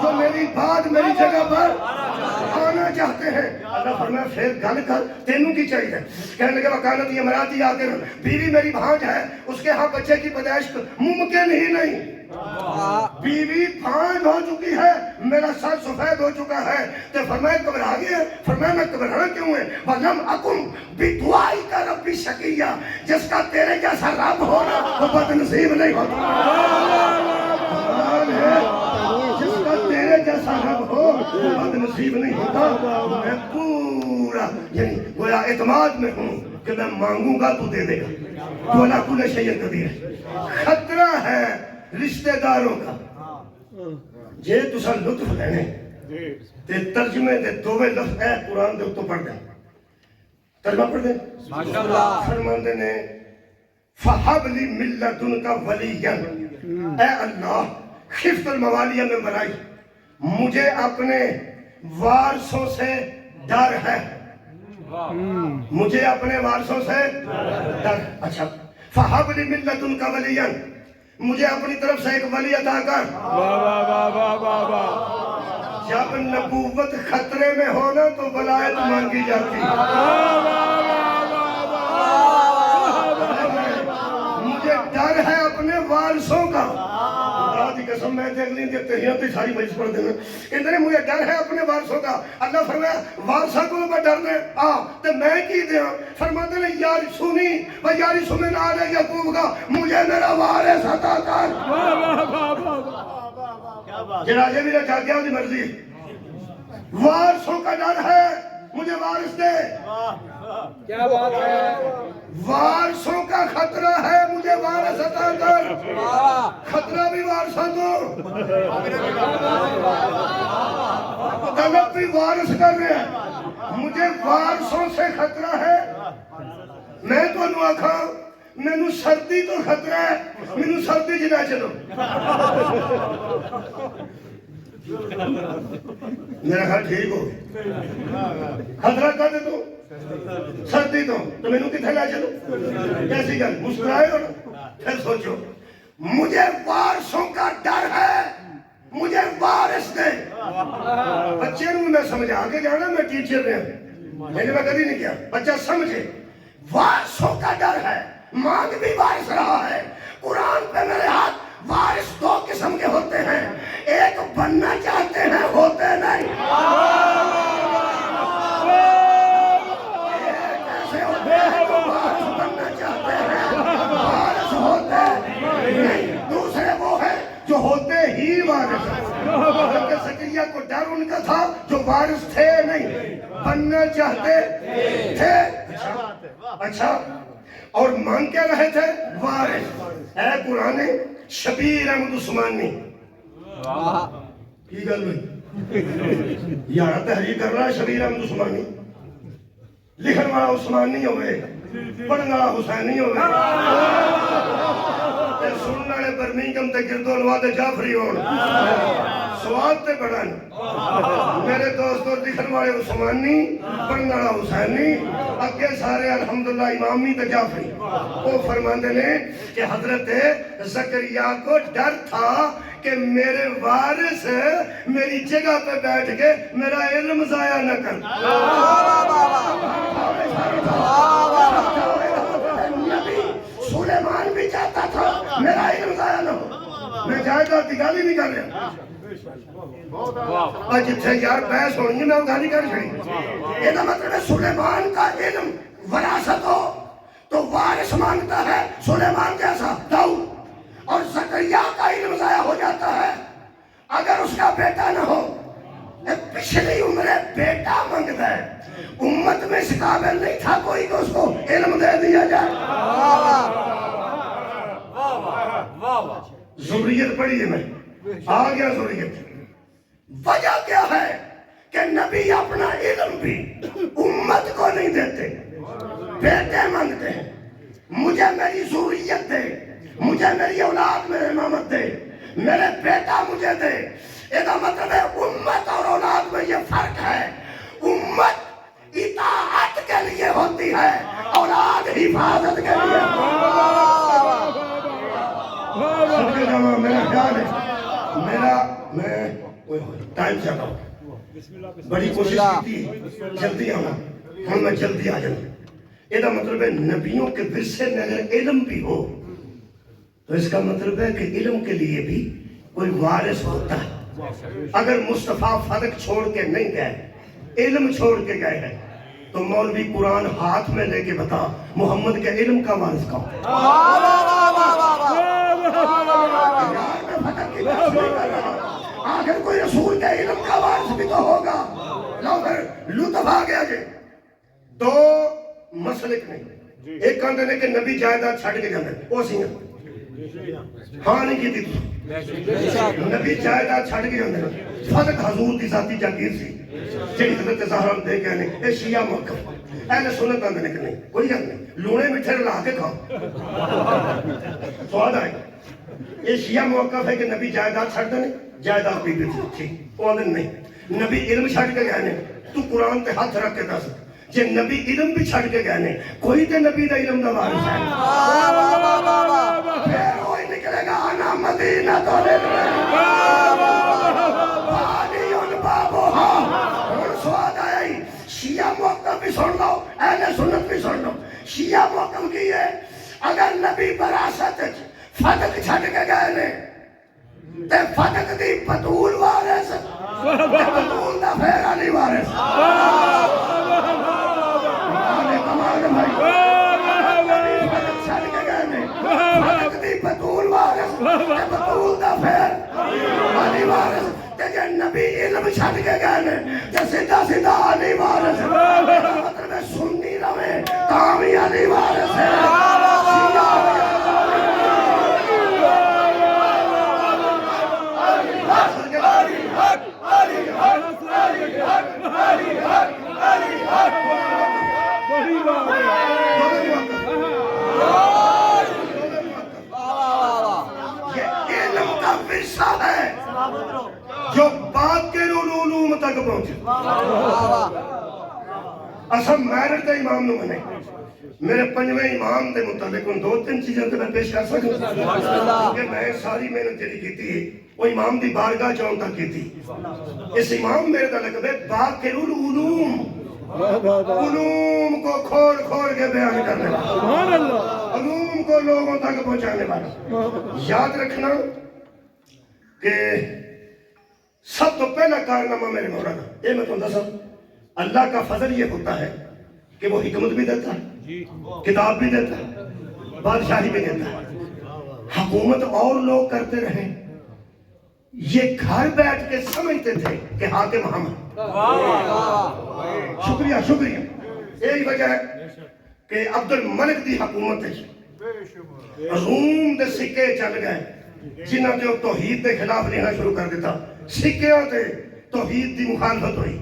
جو میری بعد میری جگہ پر آنا چاہتے ہیں۔ اللہ فرمایا پھر گل کر، تینوں کی چاہیے؟ کہنے لگے وکانت یہ مراتی آتے ہیں، بیوی میری بھانج ہے، اس کے ہاں بچے کی پیدائش ممکن ہی نہیں۔ بیوی بھانج ہو چکی ہے، میرا سر سفید ہو چکا ہے، تو فرمایا گھبرا گیا؟ فرمایا میں گھبرانا کیوں ہے؟ وَلَمْ أَكُنْ بِدُعَائِكَ رَبِّ شَقِيًّا، جس کا تیرے جیسا رب ہونا وہ بد نصیب نہیں ہوتا۔ جس کا تیرے جیسا رب ہو وہ بد نصیب نہیں ہوتا۔ میں پورا یعنی گویا اعتماد میں ہوں کہ میں مانگوں گا تو دے دے گا، وَلَا كُلَّ شَيْءٍ قَدِيرٌ۔ خطرہ ہے رشتہ داروں کا۔ جے تسا لطف لینے تے ترجمے دے دوویں لفظ اے قرآن دے اتوں پڑھ دیں، ترجمہ پڑھ دیں۔ فرماندے نے فَحَبْ لِي مِن لَّدُنْكَ وَلِيًّا، اے اللہ خِفْتُ الْمَوَالِيَ مِن وَرَائِي، مجھے اپنے وارثوں سے ڈر ہے، مجھے اپنے وارثوں سے ڈر۔ اچھا فَحَبْ لِي مِن لَّدُنْكَ وَلِيًّا، مجھے اپنی طرف سے ایک ولی عطا کر۔ جب نبوت خطرے میں ہونا تو ولایت مانگی جاتی، مجھے ڈر ہے اپنے وارثوں کا۔ خدا کی قسم میں اگلی تحیات کی ساری مجلس پڑھ دینا، کہتے ہیں مجھے ڈر ہے اپنے وارثوں کا۔ اللہ فرمایا وارثوں کو میں ڈر دے تو میں کی دیا؟ فرماتے ہیں یاری سنی و یاری سمن آل یعقوب کا، مجھے میرا وارث عطا کر۔ جنازے بھی رکھا گیا دی مرضی، وارثوں کا ڈر ہے، مجھے وارث دے۔ کیا بات ہے، وارثوں کا خطرہ ہے، مجھے وارث عطا کر۔ خطرہ بھی وارثوں کو، طلب بھی وارث کر رہے ہیں، مجھے وارثوں سے خطرہ ہے۔ میں تو انہوں آکھا مینوں سردی تو خطرہ ہے، مینوں سردی جنا چلو۔ میرا خیال ٹھیک ہو، خطرہ کر دے تو سردی تو میں نے کتنے لے چلو؟ کیسی گل مسکرائے ہو نا؟ پھر سوچو مجھے وارثوں کا ڈر ہے، مجھے وارث دے۔ بچے نوں میں سمجھا کے جانا میں ٹیچر رہا، میں نے کبھی نہیں کیا، بچہ سمجھے وارثوں کا ڈر ہے، مانگ بھی وارث رہا ہے۔ قرآن پہ میرے ہاتھ وارث دو قسم کے ہوتے ہیں، ایک بننا چاہتے ہیں ہوتے نہیں، ایک ایسے ہوتے ہیں جو وارث بننا چاہتے ہیں وارث ہوتے نہیں، دوسرے وہ ہیں جو ہوتے ہی وارث ہیں۔ حضرت زکریا کو ڈر ان کا تھا جو وارث تھے نہیں، بننا چاہتے تھے۔ اچھا اور مانگ کیا رہے تھے؟ وارث۔ اے قرآن شبیر احمد عثمانی کی گل ہوئی یہاں تحریر کر رہا ہے شبیر احمد عثمانی، لکھن والا عثمانی ہوئے، پڑھن والا حسینی ہوئے، سننے والے برمنگم تے گردو نواز جعفری ہون، سواد تے بڑا میرے دوستوں دکھن والے عثمانی پڑھنے والا حسینی اگے سارے الحمدللہ امامی تے جعفری وہ فرماندے نے کہ حضرت زکریا کو ڈر تھا کہ میرے وارث میری جگہ پہ بیٹھ کے میرا علم ضائع نہ کر سلیمان بھی چاہتا تھا میرا علم ضائع نہ ہو میں جائیداد کی گالی نہیں کر رہا اور جتھے یار بحث ہونی ہے میں وہ گالی کر چھڑی یہ مطلب ہے سلیمان کا علم وراثت ہو تو وارث مانگتا ہے سلیمان جیسا داؤد اور زکریا کا علم ضائع ہو جاتا ہے اگر اس کا بیٹا نہ ہو پچھلی عمریں بیٹا مانگتا ہے امت میں اس قابل نہیں تھا کوئی کہ اس کو علم دے دیا جائے ضروریت پڑی ہے میں آ گیا ضروریت وجہ کیا ہے کہ نبی اپنا علم بھی امت کو نہیں دیتے بیٹے مانگتے ہیں مجھے میری ضروریت دے مجھے میری اولاد میں امامت دے میرے بیٹا مجھے دے یہ مطلب ہے امت اور اولاد میں یہ فرق ہے امت اطاعت کے لیے ہوتی ہے اولاد حفاظت کے لیے میرا خیال ہے میں ٹائم سے آتا ہوں بڑی کوشش کی جلدی آنا ہم میں جلدی آ جانا یہ مطلب ہے نبیوں کے ورثے میں اگر علم بھی ہو تو اس کا مطلب ہے کہ علم کے لیے بھی کوئی وارث ہوتا ہے اگر مصطفیٰ فلک چھوڑ کے نہیں گئے علم چھوڑ کے گئے ہیں تو مولوی قرآن ہاتھ میں لے کے بتا محمد کے علم کا وارث کون آخر کوئی رسول کے علم کا وارث بھی تو ہوگا لو پھر لطف آ گیا جی دو مسلک نہیں ایک کہتے ہیں کہ نبی جائیداد چھڑ کے جاندے وہ سی ہاں نہیں کی تھی نبی جائیداد چھڑ کے جاندے فضل حضور دی ذاتی جاگیر سی جنہی حضرت زہرہ دے کے آنے اے شیعہ موقف اہل سنت آندے نے کہ نہیں کوئی گل نہیں لونے مٹھے لا کے کھاؤ سواد آئے یہ شیعہ موقف ہے کہ نبی جائیداد چھڑ دے جائیداد بھی بھی تھی وہ آندے نہیں نبی علم چھڑ کے گئے نے تو قرآن تے ہاتھ رکھ کے دس جے نبی علم بھی چھڑ کے گئے نے کوئی تے نبی دا علم دا وارث ہے پھر وہی نکلے گا انا مدینہ تو شیعہ موقف بھی سن لو اہل سنت بھی سن لو شیعہ موقف کی ہے اگر نبی وراثت فتق چھڑ کے گئے نے تے فتق دی بطول وارث تے بطول دا پھر علی وارث کمال بھائی فتق چھڑ کے گئے نے فتق دی بطول وارث تے بطول دا پھر علی وارث کہ نبی علم چھڑ کے گئے نے کہ سیدھا سیدھا علی وارث مطلب ہے سنی رہے تامی علی وارث ہے یہ علم کا ورثہ ہے جو باقر علوم تک پہنچے اصل میرٹ دے امام نو منے میرے پنجویں امام دے متعلق ان دو تین چیزیں تو میں پیش کر سکوں کہ میں ساری محنت جڑی کی تھی وہ امام دی بارگاہ جاؤں تک کی تھی اس امام میرے تعلق ہے باقر العلوم علوم کو کھول کھول کے بیان کرنے والا علوم کو لوگوں تک پہنچانے والا یاد رکھنا کہ سب تو پہلا کارنامہ میرے مولانا یہ میں تم دسا اللہ کا فضل یہ ہوتا ہے کہ وہ حکمت بھی دیتا ہے کتاب بھی دیتا ہے بادشاہی بھی دیتا ہے حکومت اور لوگ کرتے رہے یہ گھر بیٹھ کے سمجھتے تھے کہ حاکم محمد شکریہ شکریہ یہی وجہ ہے کہ عبد الملک دی حکومت ہے روم دے سکے چل گئے جنہ تے توحید دے خلاف لینا شروع کر دیتا سکیاں تے توحید دی مخالفت ہوئی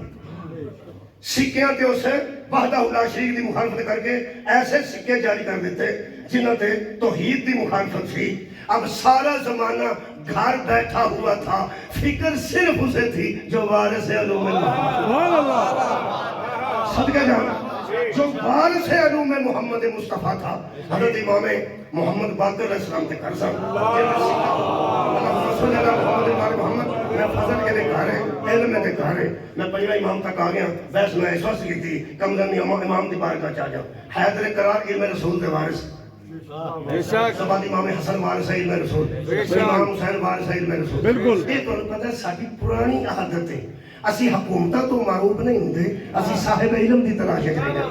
سکیاں تے اسے وحدہ لا شریک دی مخالفت کر کے ایسے سکے جاری کر دیتے جنہوں نے توحید دی مخالفت تھی. اب سارا زمانہ گھر بیٹھا ہوا تھا, فکر صرف اسے تھی جو وارث علوم محمد, صدقہ جانا, جو وارث علوم محمد مصطفیٰ تھا. حضرت امام محمد باقر علیہ السلام کے قرضہ میں فضل کے لئے کہا رہے, علم میں کہا رہے, میں پنجوہ امام تک آ گیا. بحث میں اس وقت کی تھی کم دن امام دی بارگاہ چاہ جاؤ. حیدر قرار علم رسول دے وارث, سباد امام حسن وارث علم رسول, امام حسین وارث علم رسول. یہ تو پتہ ہے ساری پرانی عادت ہے. اسی حکومتہ تو معروف نہیں ہوندے, اسی صاحب علم دی تلاش کریں گے.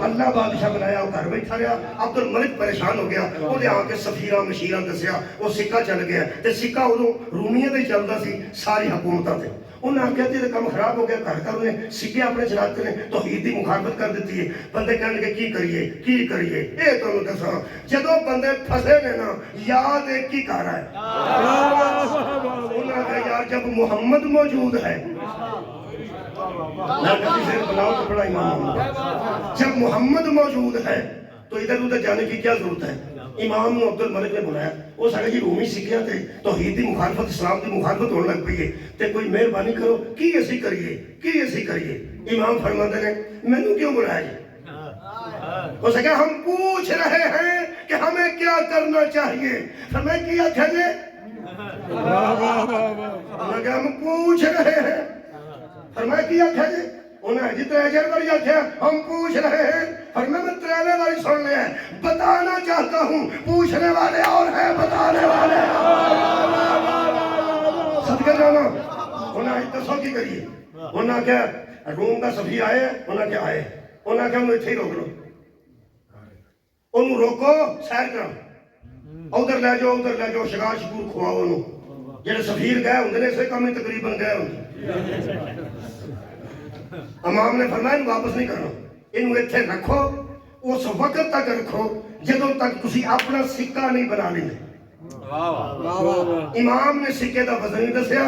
اللہ بادشاہ بنایا, وہ گھر بیٹھا رہا. عبد الملک پریشان ہو گیا, وہ لے آ کے سفیرہ مشیرہ دسیا, وہ سکہ چل گیا. تے سکہ ادھوں رومیہ دے چلدا سی ساری حکومتہ تے. انہاں آخیا کہ کام خراب ہو گیا, گھر کر انہیں سکے اپنے چلاتے ہیں, توحید دی مخالفت کر دیتی ہے. بندے کہنے لگے کی کریے کی کریے. اے تو انہوں دسا جدوں بندے پھسے نے نا یاد ایک کی کر رہا ہے. انہاں کہا یار جب محمد موجود ہے, جب محمد موجود ہے تو ادھر ادھر جانے کی کیا ضرورت ہے. امام عبد الملک نے بلایا, وہ سارے جی رومی سکھیا تھے, توحید دی مخالفت اسلام دی مخالفت ہونے لگ پئی ہے, تے کوئی مہربانی کرو کی ایسی کریے کی ایسی کریے. امام فرماتے ہیں مینوں کیوں بلایا جی؟ وہ سکھا ہم پوچھ رہے ہیں کہ ہمیں کیا کرنا چاہیے. فرمایا کیا کہنے, ہم پوچھ رہے ہیں. فرمایا کیا کہنے, انہیں جتنے اجر والی آخیا ہم پوچھ رہے ہیں. فرمایا میں تریلے والی سن لیا ہے, بتانا چاہتا ہوں پوچھنے والے اور ہیں بتانے والے. صدقہ جانا, انہیں دسو کی کریے. انہیں کیا روم کا سفیر آئے, انہیں کیا آئے, انہیں کیا انہیں اتھے ہی روک لو, انہوں روکو سیر کرو, ادھر لے جاؤ ادھر لے جاؤ, شکار شکور کھواؤ انہوں. جڑے سفیر گئے ہوں نے اسے کم ہی تقریباً گئے ہوں. امام نے فرمایا انہوں واپس نہیں کرنا, انہوں اتھے رکھو, اس وقت تک رکھو جدوں تک تسی اپنا سکہ نہیں بنا لیں. امام نے سکے دا وزن نہیں دسیا,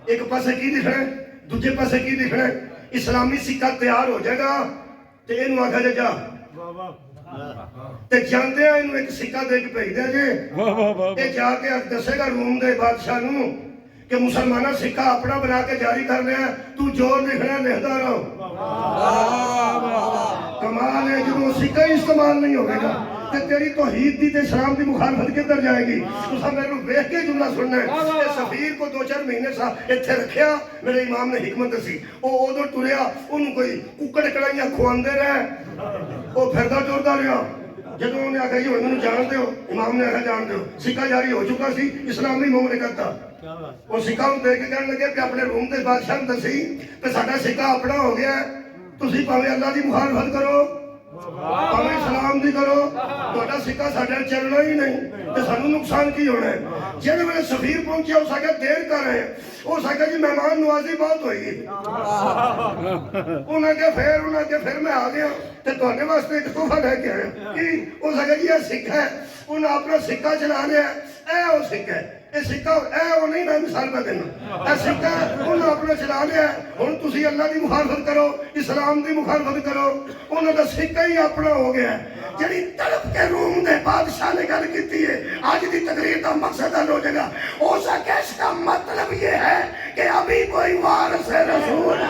ایک پاسے کی لکھنا ہے دوجے پاسے کی لکھنا ہے. اسلامی سکہ تیار ہو جائے گا تے انہوں آکھا جا تے جانتے ہیں انہوں ایک سکہ دے کے بھیج دیا جے, تے جا کے دسے گا روم دے بادشاہ نوں کہ مسلمانہ سکہ اپنا بنا کے جاری کر لیا, تو جو لکھنا لکھدا رہو. کمال ہے جب وہ سکہ استعمال نہیں ہوگا گا تے تیری توحید دی تے اسلام دی مخالفت کدھر جائے گی. تو سب میرے ویکھ کے جملہ سننا ہے. اے سفیر کو 2-4 مہینے سا اتھے رکھیا, میرے امام نے حکمت دسی. او ادھر ٹریا, انہوں کوئی ککڑ کڑائیاں کھواندے رہے, وہ پھردا ٹردا رہا. جدوں انہوں نے آکھا جی انہوں جان دیو, امام نے آکھا جان دیو. سکہ جاری ہو چکا سی, اسلامی مملکت تھا. وہ سکہ ہوں دے کے کہنے لگے کہ اپنے روم دے بادشاہ نے دسی کہ ساڈا سکہ اپنا ہو گیا ہے, تسی پاویں اللہ دی مخالفت کرو پاویں اسلام دی کرو, تہاڈا سکہ ساڈے چلنا ہی نہیں تے سانوں نقصان کی ہونا ہے. جہاں میرے سفیر پہنچے اس آگے دیر کر رہے ہیں, اس آگے جی مہمان نوازی بہت ہوئی. انہیں کہ پھر میں آ گیا تے تہاڈے واسطے ایک تحفہ لے کے آیا. کہ اس آگے جی یہ سکہ ہے, انہیں اپنا سکہ چلا لیا, اے وہ سکہ ہے, یہ سکہ اے وہ نہیں, میں مثال پہ دینا, اے سکہ انہیں اپنا چلا لیا. ہن تسی اللہ دی مخالفت کرو, اسلام دی مخالفت کرو, انہوں کا سکہ ہی اپنا ہو گیا ہے. جڑی تڑپ کے روم دے بادشاہ نے گل کیتی ہے, آج دی تقریر کا مقصد حل ہو جائے گا. ہو سکے اس کا مطلب یہ ہے کہ ابھی کوئی وارث رسول ہے.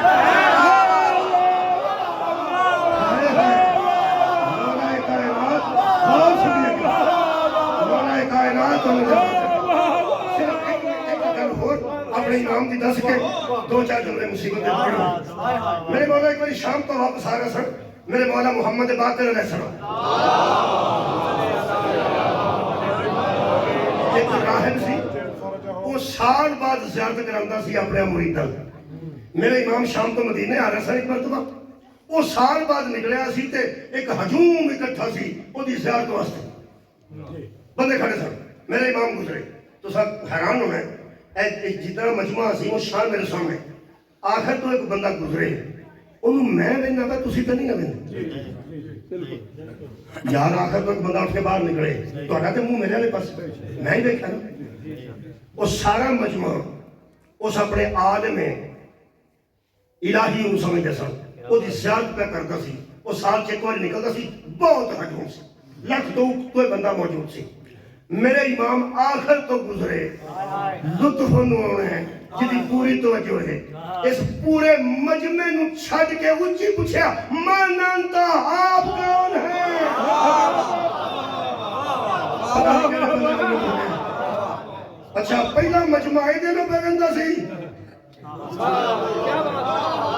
اپنے امام دی دس کے 2-4 جملے مصیبت پڑھو. میرے مولا ایک باری شام تو واپس آ رہا سن, میرے مولا محمد باقر علیہ السلام ایک راہب سی, وہ سال بعد زیارت کراندا سی اپنے مریداں. میرے امام شام تو مدینے آ رہا سن ایک مرتبہ, وہ سال بعد نکلیا سی تے ایک ہجوم اکٹھا سی وہ دی زیارت واسطے. بندے کھڑے سن, میرے امام گزرے تو سب حیران ہونا ہے, جتنا مجموعہ سی وہ شان میرے سامنے. آخر تو ایک بندہ گزرے, انہوں میں لینا تھا تسی تو نہیں نہ لینا یار. آخر تو ایک بندہ اٹھ کے باہر نکلے, تو آٹھا تے منہ میرے والے پاس, میں ہی دیکھا نا. وہ سارا مجموعہ اس اپنے عالم الہی انہوں سمجھتے سن. ਉਹਦੀ ਜ਼ਿਆਰਤ ਪੈ ਕਰਦਾ ਸੀ। ਉਹ ਸਾਲ 'ਚ ਇੱਕ ਵਾਰੀ ਨਿਕਲਦਾ ਸੀ, ਬਹੁਤ ਹਜੂਮ ਸੀ, ਲੱਖ ਦੋ ਕੋਈ ਬੰਦਾ ਮੌਜੂਦ ਸੀ। ਮੇਰੇ ਇਮਾਮ ਆਖਰ ਤੋਂ ਗੁਜ਼ਰੇ, ਲੁਤਫ ਨੂੰ ਆਉਣਾ ਹੈ ਜਿਹਦੀ ਪੂਰੀ ਤਵੱਜੋ ਹੈ। ਇਸ ਪੂਰੇ ਮਜਮੇ ਨੂੰ ਛੱਡ ਕੇ ਉੱਚੀ ਪੁੱਛਿਆ, ਮਾਨੰਤਾ ਆਪ ਕੌਣ ਹੈ? ਅੱਛਾ, ਪਹਿਲਾ ਮਜਮਾ ਇਹਦੇ ਨਾਲ ਬੈਠਦਾ ਸੀ।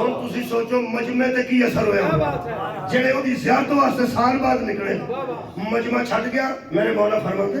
ਹੁਣ ਤੁਸੀਂ ਸੋਚੋ ਮਜਮੇ ਤੇ ਕੀ ਅਸਰ ਹੋਇਆ, ਜਿਹੜੇ ਉਹਦੀ ਜ਼ਿਆਰਤ ਵਾਸਤੇ ਸਾਲ ਬਾਅਦ ਨਿਕਲੇ। ਮਜਮਾ ਛੱਡ ਗਿਆ, ਮੇਰੇ ਮੌਲਾ ਫਰਮਾਉਂਦੇ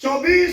24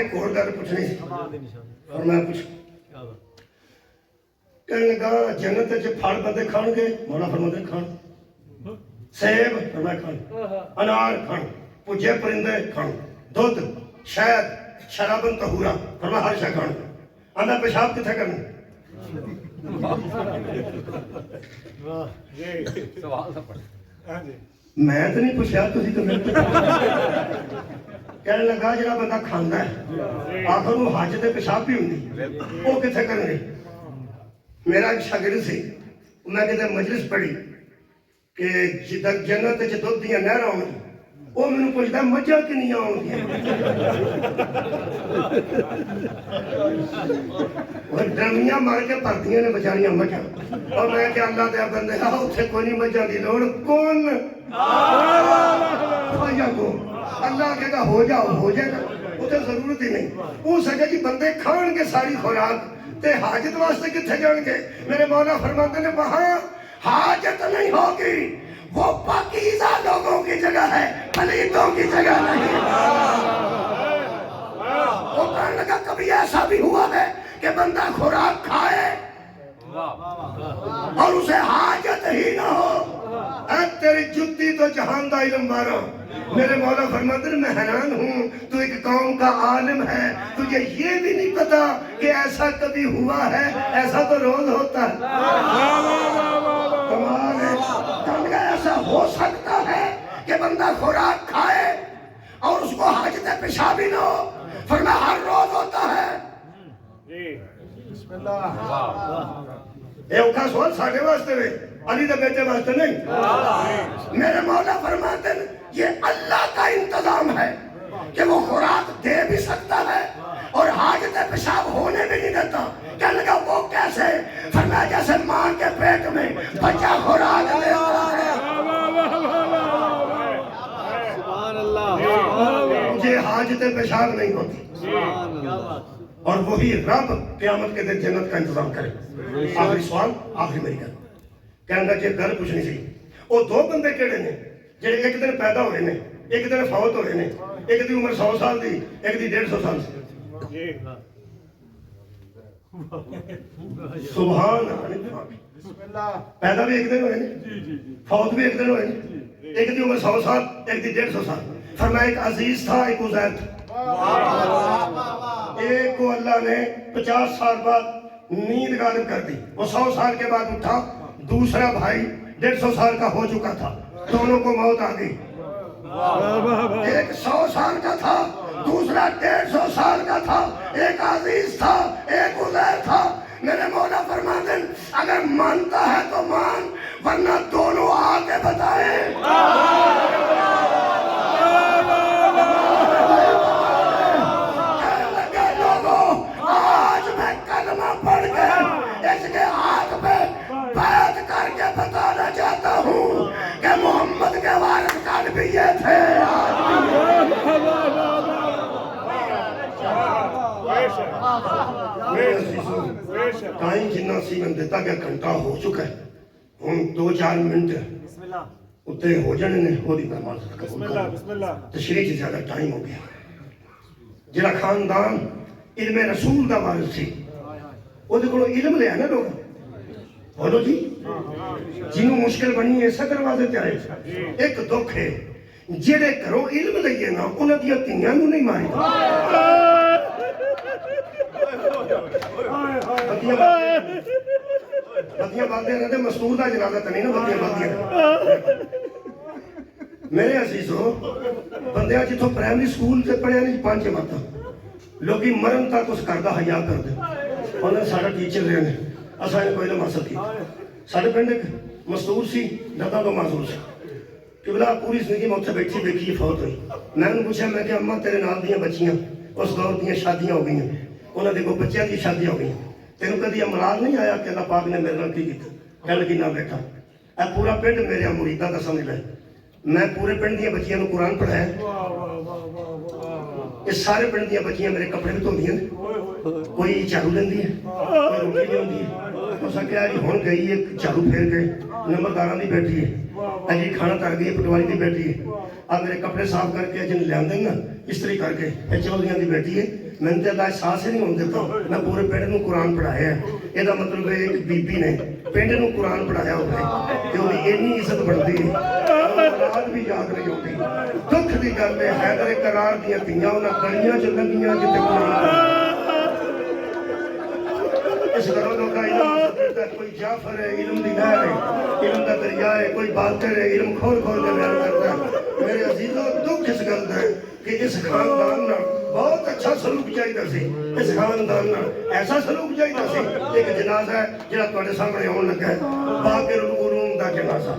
ایک اور گل پوچھنی سی اور میں پوچھ کہنے لگا جنت وچ پھل بندے کھان گے مولا فرماتے کھان سیب فرمایا کھان انار کھان پجے پرندے کھان دودھ شہد شرابن طہورا فرمایا ہر شے کھان آندا پیشاب کتھے کرنا میں تو نہیں پوچھا تسی تو میرے کہنے لگا جڑا بندہ کھاندا ہے آخر وہ حج تے پیشاب بھی ہوندی وہ کتھے کرن گے میرا ایک شاگرد سی میں کہتے مجلس پڑھی کہ جدھر جنت وچ دودھ دیاں نہراں ہون وہ مینوں پوچھدا مجھاں کنیاں ہون گیاں وہ ڈرمیاں مار کے پردیاں نے بچاریاں مجھاں اور میں کہ اللہ دے بندے اتھے کوئی نہیں مجھاں دی لوڑ کون اللہ کہے گا ہو جاؤ ہو جائے گا اتنے ضرورت ہی نہیں وہ سکے کہ بندے کھان کے ساری خوراک تے حاجت واسطے کتنے جان گے میرے مولا فرماتے ہیں وہاں حاجت نہیں ہوگی وہ پاکیزہ لوگوں کی جگہ ہے پلیتوں کی جگہ نہیں وہ کہنے لگا کبھی ایسا بھی ہوا ہے کہ بندہ خوراک کھائے اور اسے حاجت ہی نہ ہو اے تیری جتی تو جہان دا علم بارا میرے مولا فرماتے ہیں میں حیران ہوں تو ایک قوم کا عالم ہے تجھے یہ بھی نہیں پتا کہ ایسا کبھی ہوا ہے ایسا تو روز ہوتا ہے کمال ہے کہنے ایسا ہو سکتا ہے کہ بندہ خوراک کھائے اور اس کو حاجت پیشاب ہی نہ ہو فرمایا ہر روز ہوتا ہے بسم اللہ اے اوکھا سوال ساڑھے واسطے میں علی دے بیٹے واسطے نہیں میرے مولا فرماتے ہیں یہ اللہ کا انتظام ہے کہ وہ خوراک دے بھی سکتا ہے اور حاجت پیشاب ہونے بھی نہیں دیتا کہنے لگا وہ کیسے فرمایا جیسے ماں کے پیٹ میں بچہ خوراک لیتا ہے سبحان اللہ مجھے حاجت پیشاب نہیں ہوتی اور وہی رب قیامت کے دن جنت کا انتظام کرے آخری سوال آخری میری گل کہنے لگا کہ گل پوچھنی سی وہ دو بندے کیڑے نے جڑے ایک دن پیدا ہوئے نے ایک دن فوت ہوئے نے ایک دی عمر 100 سال دی ایک دی 150 سال دی سبحان اللہ پیدا بھی ایک دن ہوئے نے فوت بھی ایک دن ہوئے نے ایک دی عمر 100 سال ایک دی 150 سال فرمایا ایک عزیز تھا ایک عزیر تھا ایک کو اللہ نے 50 سال بعد نیند غالب کر دی وہ 100 سال کے بعد اٹھا دوسرا بھائی 150 سال کا ہو چکا تھا دونوں کو موت آ گئی ایک 100 سال کا تھا دوسرا 150 سال کا تھا ایک عزیز تھا ایک عزیر تھا میرے مولا فرماتے ہیں اگر مانتا ہے تو مان ورنہ دونوں آ کے بتائیں پڑھ کے اس کے ہاتھ پہ بیعت کر کے بتانا چاہتا ہوں کہ محمد کے وارث کل بھی یہ تھے ٹائم جنہ سی میں دیتا کہ گھنٹہ ہو چکا ہے ہوں 2-4 منٹ اتنے ہو جانے نے ہو دی مہمان تشریح سے زیادہ ٹائم ہو گیا جڑا خاندان علم رسول دا وارث سی وہ دیکھو علم لیا نا لوگ بولو جی جنہوں مشکل بنی ہے ایسا دروازے تے آئے ایک دکھ ہے جڑے کرو علم لئیے نا انہاں دیا تیاں نو نہیں ماری بتیاں باندھے رہتے مستور دا جنازہ نہیں نا بتیاں باندھے میرے عزیزو بندیاں جتوں پرائمری سکول سے پڑھے نہیں 5 جماعتاں لوگی مرن تک اس کردہ حیا کر دے انہیں سارا ٹیچر رہے ہیں اساں نے کوئی علم حاصل کی سارے پنڈ ایک مستور سی دادا تو معذور سی کہ بلا پوری زندگی میں اتنے بیٹھی بیٹھی فوت ہوئی میں نے پوچھا میں کہ اماں تیرے نال دیاں بچیاں اس دور دیاں شادیاں ہو گئی ہیں انہوں نے کو بچیاں دی شادیاں ہو گئی ہیں تینوں کدی ملال نہیں آیا کہ اللہ پاک نے میرے نال کی کیتا کہنے لگی نہ بیٹا اے پورا پنڈ میرے مریداں دا سمجھ لے میں پورے پنڈ دیاں بچیاں نو قرآن پڑھایا اس سارے پنڈ دیاں بچیاں میرے کپڑے بھی دھوندیاں نے کوئی جھاڑو لیندی ہے کوئی روٹی نہیں ہوندی ہے اس نے کہا جی ہن گئی ہے جھاڑو پھیر گئے نمبرداراں دی بیٹھی ہے اجی کھانا تر گئی پٹواری دی بیٹھی ہے اب میرے کپڑے صاف کر کے جن لیاندے نا استری کر کے چودھریاں دی بیٹھی ہے ਮੈਨੂੰ ਤਾਂ ਅਹਿਸਾਸ ਹੀ ਨਹੀਂ ਹੋਣ ਦਿੱਤਾ। ਮੈਂ ਪੂਰੇ ਪਿੰਡ ਨੂੰ ਕੁਰਾਨ ਪੜ੍ਹਾਇਆ। ਇਹਦਾ ਮਤਲਬ ਹੈ ਇੱਕ ਬੀਬੀ ਨੇ ਪਿੰਡ ਨੂੰ ਕੁਰਾਨ ਪੜ੍ਹਾਇਆ ਹੋਵੇ ਤੇ ਉਹਦੀ ਇੰਨੀ ਇੱਜ਼ਤ ਬਣਦੀ ਹੈ, ਔਲਾਦ ਵੀ ਯਾਦ ਨਹੀਂ ਹੁੰਦੀ। ਦੁੱਖ ਦੀ ਗੱਲ ਹੈ, ਹੈਦਰ ਕਰਾਰ ਦੀਆਂ ਧੀਆਂ ਉਹਨਾਂ ਗਲੀਆਂ 'ਚ ਲੰਘੀਆਂ ਜਿੱਥੇ ਕੁਰਾਨ اس گھروں کا علم سکتا ہے، کوئی جعفر ہے علم دی نہر ہے، علم کا دریا ہے، کوئی باقر ہے علم کھول کھول کے بیان کرتا ہے۔ میرے عزیزوں دکھ اس گل ہے کہ اس خاندان نہ بہت اچھا سلوک چاہیے سی، اس خاندان نہ ایسا سلوک چاہیے سی۔ ایک جنازہ ہے جہاں تواڈے سامنے آن لگا ہے، باقر العلوم دا جنازہ۔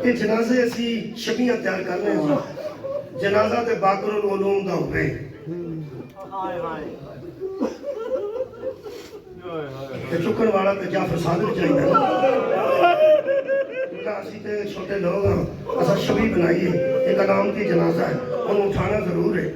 یہ جنازے اسی شبیاں تیار کر رہے ہیں، جنازہ تے باقر العلوم دا ہوئے۔ چکن والا تو جعفر صادق چاہیے، اسی تے چھوٹے لوگ ہاں، اسا شبی بنائیے، ایک علامتی جنازہ ہے، انہوں اٹھانا ضرور ہے۔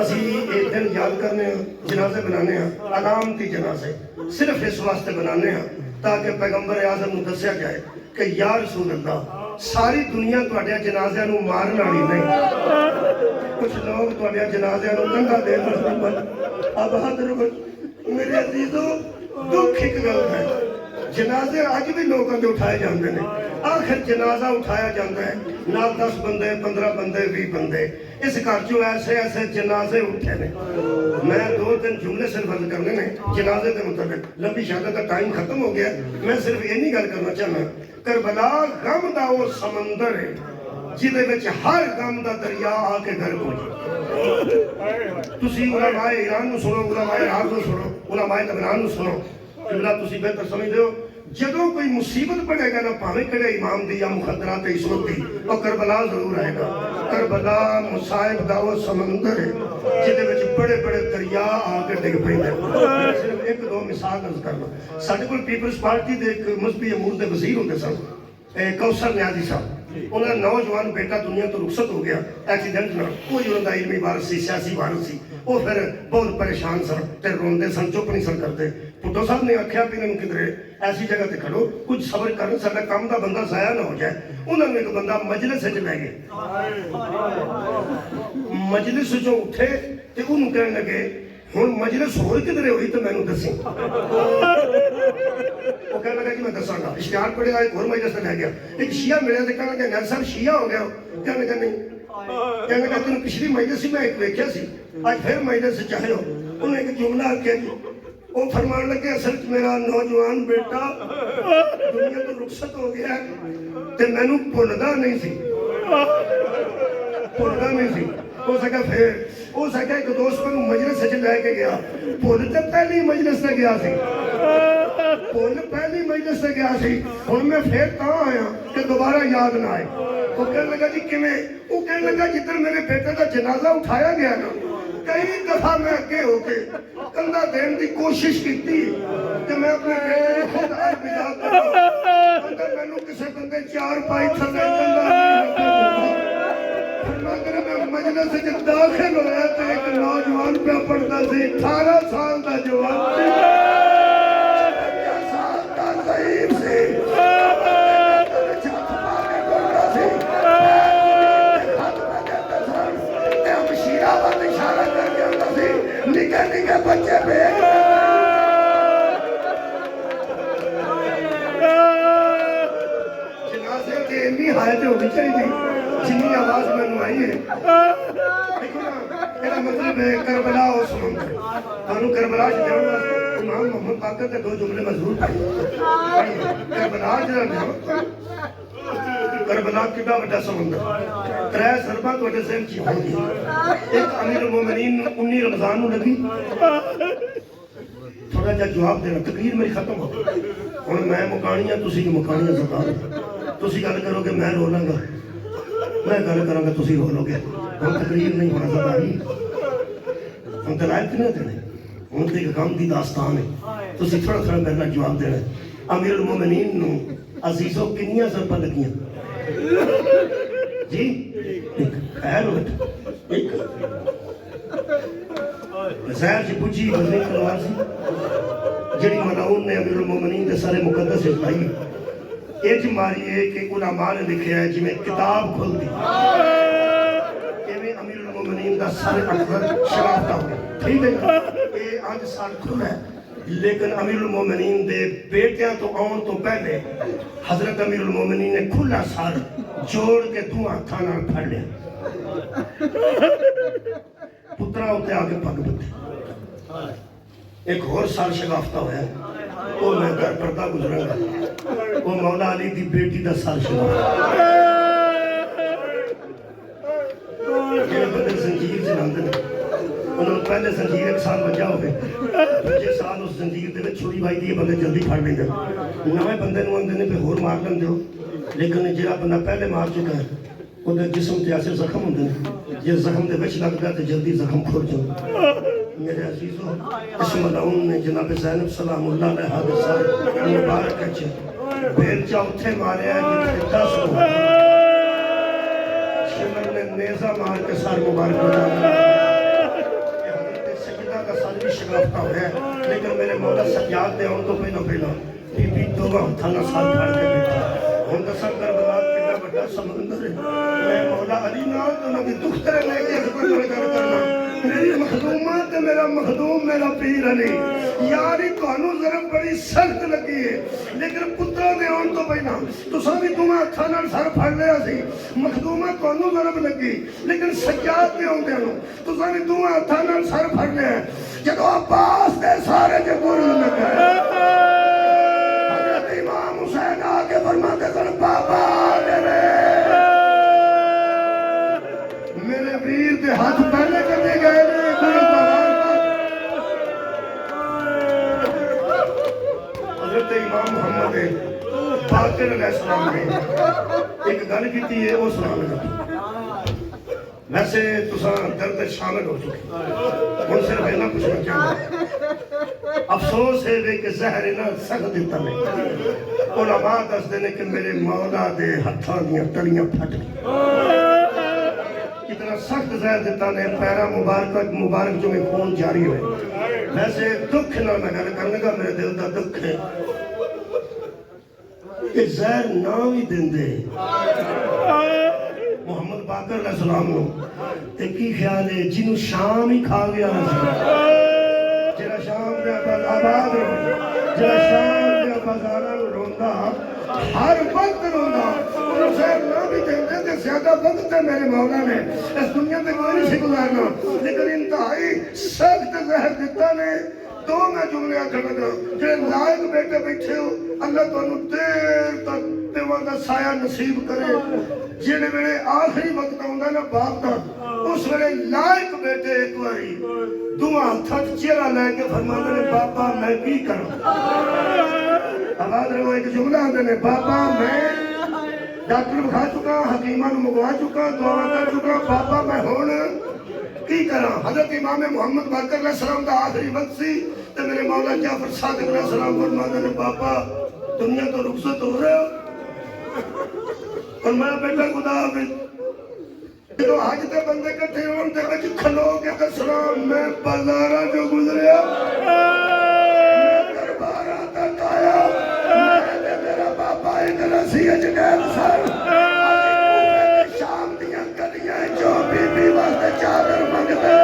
اسی ایک دن یاد کرنے ہیں، جنازے بنانے ہیں، علامتی جنازے صرف اس واسطے بنانے ہیں تاکہ پیغمبر اعظم نو دسیا جائے کہ یا رسول اللہ ساری دنیا تواڈے جنازیاں نو مارن والی نہیں، کچھ لوگ تواڈے جنازیاں نو کنگا دے مطلب آباد رکھو۔ میرے عزیزوں دکھ ایک گل ہے، جنازے اج بھی لوگوں کے اٹھائے جاندے نے، آخر جنازہ اٹھایا جاتا ہے نال 10 بندے 15 بندے 20 بندے، اس گھر چوں ایسے ایسے جنازے اٹھے نے۔ میں 2-3 جملے صرف عرض کرنے نے جنازے کے مطابق، لمبی شہادت کا ٹائم ختم ہو گیا، میں صرف اینی گل کرنا چاہنا، کربلا غم دا وہ سمندر ہے جہدے وچ ہر غم دا دریا آ کے گھر پہنچے۔ تسی علماء ایران نو سنو، علماء عراق نو سنو، علماء لبنان نو سنو، جملہ تسی بہتر سمجھ ہو، جدوں کوئی مصیبت پڑے گا نا پاویں کڑے امام دی یا مخدرات عصمت دی، وہ کربلا ضرور آئے گا۔ کربلا مصائب دا وہ سمندر ہے جہدے وچ بڑے بڑے دریا آ کے ڈگ پیندے۔ صرف ایک دو مثال عرض کرنا، ساڈے کول پیپلز پارٹی دے ایک مذہبی امور دے وزیر ہوندے سن، کوثر نیازی صاحب، انہوں نے نوجوان بیٹا دنیا تو رخصت ہو گیا ایکسیڈنٹ نہ، کوئی انہوں نے علمی وارث سی، سیاسی وارث سی، وہ پھر بہت پریشان سن تے روندے سن، چپ نہیں سن کرتے۔ بھٹو صاحب نے آکھیا بھی انہوں کدھر ایسی جگہ تے کھڑو، کچھ صبر کرن، ساڈا کام دا بندہ ضائع نہ ہو جائے۔ انہوں نے ایک بندہ مجلس وچ لے گئے، مجلس جو اٹھے تے انہوں کہنے لگے ہن مجلس ہوئی کدھر ہوئی تو مینوں دسی۔ وہ کہنے لگا کہ میں دساں گا، اشتہار پڑھے آئے ایک اور مجلس لے گیا، ایک شیعہ ملے تے کہنے لگا نیازی صاحب شیعہ ہو گیا ہو؟ کہنے لگا نہیں، کہنے لگا تینوں پچھلی مجلس میں ایک ویکھیا سی، آج پھر مجلس چاہے ہو؟ انہوں نے ایک جملہ آکھیا جی، وہ فرمان لگے اصل میرا نوجوان بیٹا دنیا تو رخصت ہو گیا تے مینوں بھولدا نہیں سی، بھولدا نہیں سی۔ ہو سکا پھر ہو سکا ایک دوست کو مجلس سے لے کے گیا، بھول تے پہلی مجلس سے گیا سی، بھول پہلی مجلس سے گیا سی، ہن میں پھر تاں آیا کہ دوبارہ یاد نہ آئے۔ وہ کہنے لگا جی کیویں؟ وہ کہنے لگا جدھر میرے بیٹے کا جنازہ اٹھایا گیا نا، کئی دفعہ میں اگے ہو کے کندھا دین دی کوشش کی کہ میں اپنے بیٹے کو خود الوداع کروں، اگر مینوں کسے بندے 4 پائی تھلے کندھا اگر میں مجلس سے داخل ہویا تو ایک نوجوان پہ پڑھتا سی، 18 سال دا جوان سی، 50 سال دا ضعیف سی، نکے نکے بچے پہ جنازے کے اتنی حالت ہونی چاہیے جنی آواز میں آئی ہے۔ میرا مطلب ہے کربلا اور سمندر، ہم کربلا سے جاؤں گا، امام محمد باقر کے 2 جملے مضبوط ہیں۔ کربلا جانا کربلا کتنا بڑا سمندر، 3 ضربہ توڑے ذہن کی ہوگی۔ ایک امیر المومنین 19 رمضان نو لگی، تھوڑا جا جواب دینا، تقریر میری ختم ہو گئی، ہن میں مکانیاں تسی کی مکانیاں سرکار، تسی گل کرو کہ میں رو لاں گا، میں گل کراں گا تسی رو لو گے، ہن تقریر نہیں ہونا سرکاری، ہن دلائل نہیں دینے، ہن تے غم دی داستان ہے، تسی تھوڑا تھوڑا میرے نال جواب دینا۔ امیر المومنین نو عزیزوں کنیاں ضرباں لگیاں جی؟ خیر ہو ایک زہر جی پوچھی وزنی تلوار سی جڑی ملعون نے امیر المومنین دے سارے مقدس اٹھائی، ایک ماری ہے کہ علماء نے لکھیا ہے جی میں کتاب کھول دی، ایویں امیر المومنین دا سارے اکبر شرافتا ہو گیا۔ ٹھیک ہے یہ آج سال کھلا ہے لیکن امیر المومنین دے بیٹیاں تو آن تو پہلے حضرت امیر المومنین نے کھلا سال جوڑ کے دو ہاتھاں نال پھڑ لیا پترا ہوتے آگے پگ بتے ایک اور سال شگافتہ ہویا وہ میں در پردہ گزروں گا وہ مولا علی دی بیٹی دا سال شگافتہ یہ بدل زنجیر سے نامدن انہوں نے پہلے زنجیر ایک سال بجا ہوئے دوجے سال اس زنجیر دے وچ چھوڑی بائی دی بندے جلدی پھڑ لیں گے نوے بندے نو اندے نے پہ ہور مار لیں دیو لیکن جڑا بندہ پہلے مار چکا ہے وہ دے جسم تے ایسے زخم ہوندے ہیں جس زخم دے وچ لگ گیا تے جلدی زخم کھل جاؤ میرے عزیزو اس ملعون نے جناب زینب سلام اللہ علیہ حادثہ مبارک اچھے بیلچہ اتھے مارے ہیں جتنے 10 کو شمر نے نیزہ مار کے سار مبارک بنا یہ حضرت سجدہ کا سال بھی شگافتہ ہو ہے لیکن میرے مولا سجاد دے ہوں تو پہلا بی دو ہتھانا سال پھڑ کے بیٹھا ہوں دسا کربلا کتنا بڑا سمندر ہے میں مولا علی نال تو نبی دختر لے کے اکبر میں کرنا میری مخدومات میرا مخدوم میرا پیر علی یاری توانو ضرب بڑی سخت لگی ہے لیکن پترہ دے ہون تو پہنا تو سبھی تمہیں اچھا نال سر پھڑ لیا سی مخدومات توانو ضرب لگی لیکن سجاد دے ہون دے ہون تو سبھی تمہیں اچھا نال سر پھڑ لیا جدو عباس دے سارے کے گورن لگا ہے حضرت امام حسین آگے فرماتے سن بابا دے میرے ویر دے ہاتھ پہلے کرنے گئے حضرت امام محمد باقر علیہ السلام نے ایک گل کی تھی ہے وہ سنا لگا ویسے تساں درد شامل ہو چکے ان سے رہنا کچھ نہ کیا افسوس ہے کہ زہر نہ سخت دیتا نہیں علماء دس دینے کہ میرے مولا دے ہتھاں دیاں تلیاں پھٹ اتنا سخت زہر دیتا نے پیرا مبارک جو میں خون جاری ہوئے ویسے دکھ نہ میں گل کرنے کا میرے دل دا دکھ ہے کہ زہر نہ بھی دن دے محمد باقر علیہ السلام نو تے کی خیال ہے جنہوں شام ہی کھا گیا جنہوں شام دے آباد رہو جنہوں شام دے بازارہ روندا ہر وقت روندا انہوں زہر نہ بھی دن دے تے زیادہ وقت ہے میرے مولا نے اس دنیا تے کوئی نہیں سی گزارنا لیکن انتہائی سخت زہر دیتا نے دو میں جملے آکھر لگا کہ لائق بیٹے بیٹھے ہو اللہ تو انہوں دیر تک پیوان دا سایہ نصیب کرے جنہیں میرے آخری وقت ہوندہ نا باپ دا اس میرے لائق بیٹے ایک واری دعا تھک چیرہ لے کے فرمانے نے باپا میں کی کروں آواز رہو ایک جملہ آندے نے باپا میں ڈاکٹر بکھا چکا حکیمان مگوا چکا دعا کر چکا باپا میں ہونا کی کرا حضرت امام محمد باقر علیہ السلام دا آخری وقت سی تو میرے مولا جعفر صادق علیہ السلام فرماتے نے باپا دنیا تو رخصت ہو رہے ہو اور میں بیٹا خدا حافظ جو حج تے بندے کٹھے ہون تے بچ کھلو کے سلام میں بازارہ جو گزریا میں دربارہ تک آیا میں میرا باپا ایک رسی اجگیب سر شام دیاں گلیاں جو بی بی واسطے چادر منگتے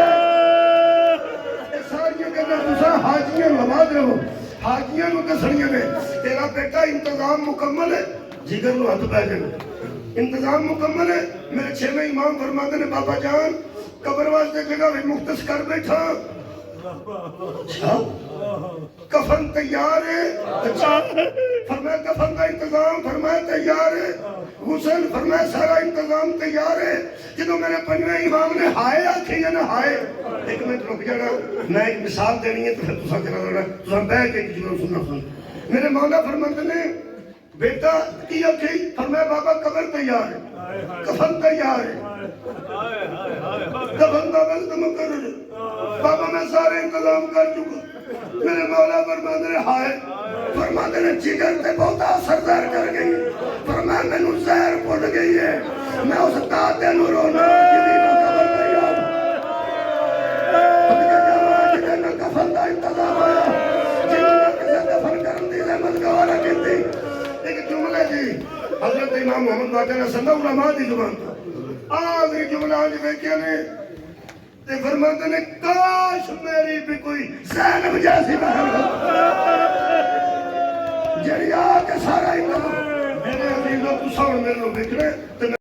یہ ساریاں کہنا تسا حاجیاں نماز رہو حاجیاں نو دسنیاں نے تیرا بیٹا انتظام مکمل ہے جگر نو ہاتھ پہ جائے انتظام مکمل ہے میرے 6ویں امام فرماتے نے بابا جان قبر واسطے جگہ بھی مختص کر بیٹھا کفن تیار ہے فرمایا کفن کا انتظام فرمایا تیار ہے غسل فرمایا سارا انتظام تیار ہے جدو میرے 5ویں امام نے ہائے آکھی یا نہ ہائے ایک منٹ رک جانا میں ایک مثال دینی ہے تو پھر تسا کرا لڑا تسا بیٹھ کے جنہوں سننا سن میرے مولا فرماتے نے بیٹا کی آکھی فرمایا بابا قبر تیار ہے کفن تیار ہے کفن کا وقت مقرر بابا میں سارے انتظام کر چکا میرے مولا فرماتے نے ہائے فرماتے نے جگر تے بہت اثر دار کر گئی فرمایا میں نو زہر پڑ گئی ہے میں اس دادے نو رونا جدی نو قبر تیار ادھکا جانا جدی نو کفن دا انتظام آیا جدی نو کسے دفن کرن دی زحمت گوارا کیتی ایک جملہ جی حضرت امام محمد باقر صلی اللہ علماء دی زبان آخری جملہ آج بیکیا نے تے فرماتے نے کاش میری بھی کوئی زینب جیسی بہن ہو جڑی آ کے سارا ہی میرے عزیزوں تو سامنے میرے لوگ دیکھ رہے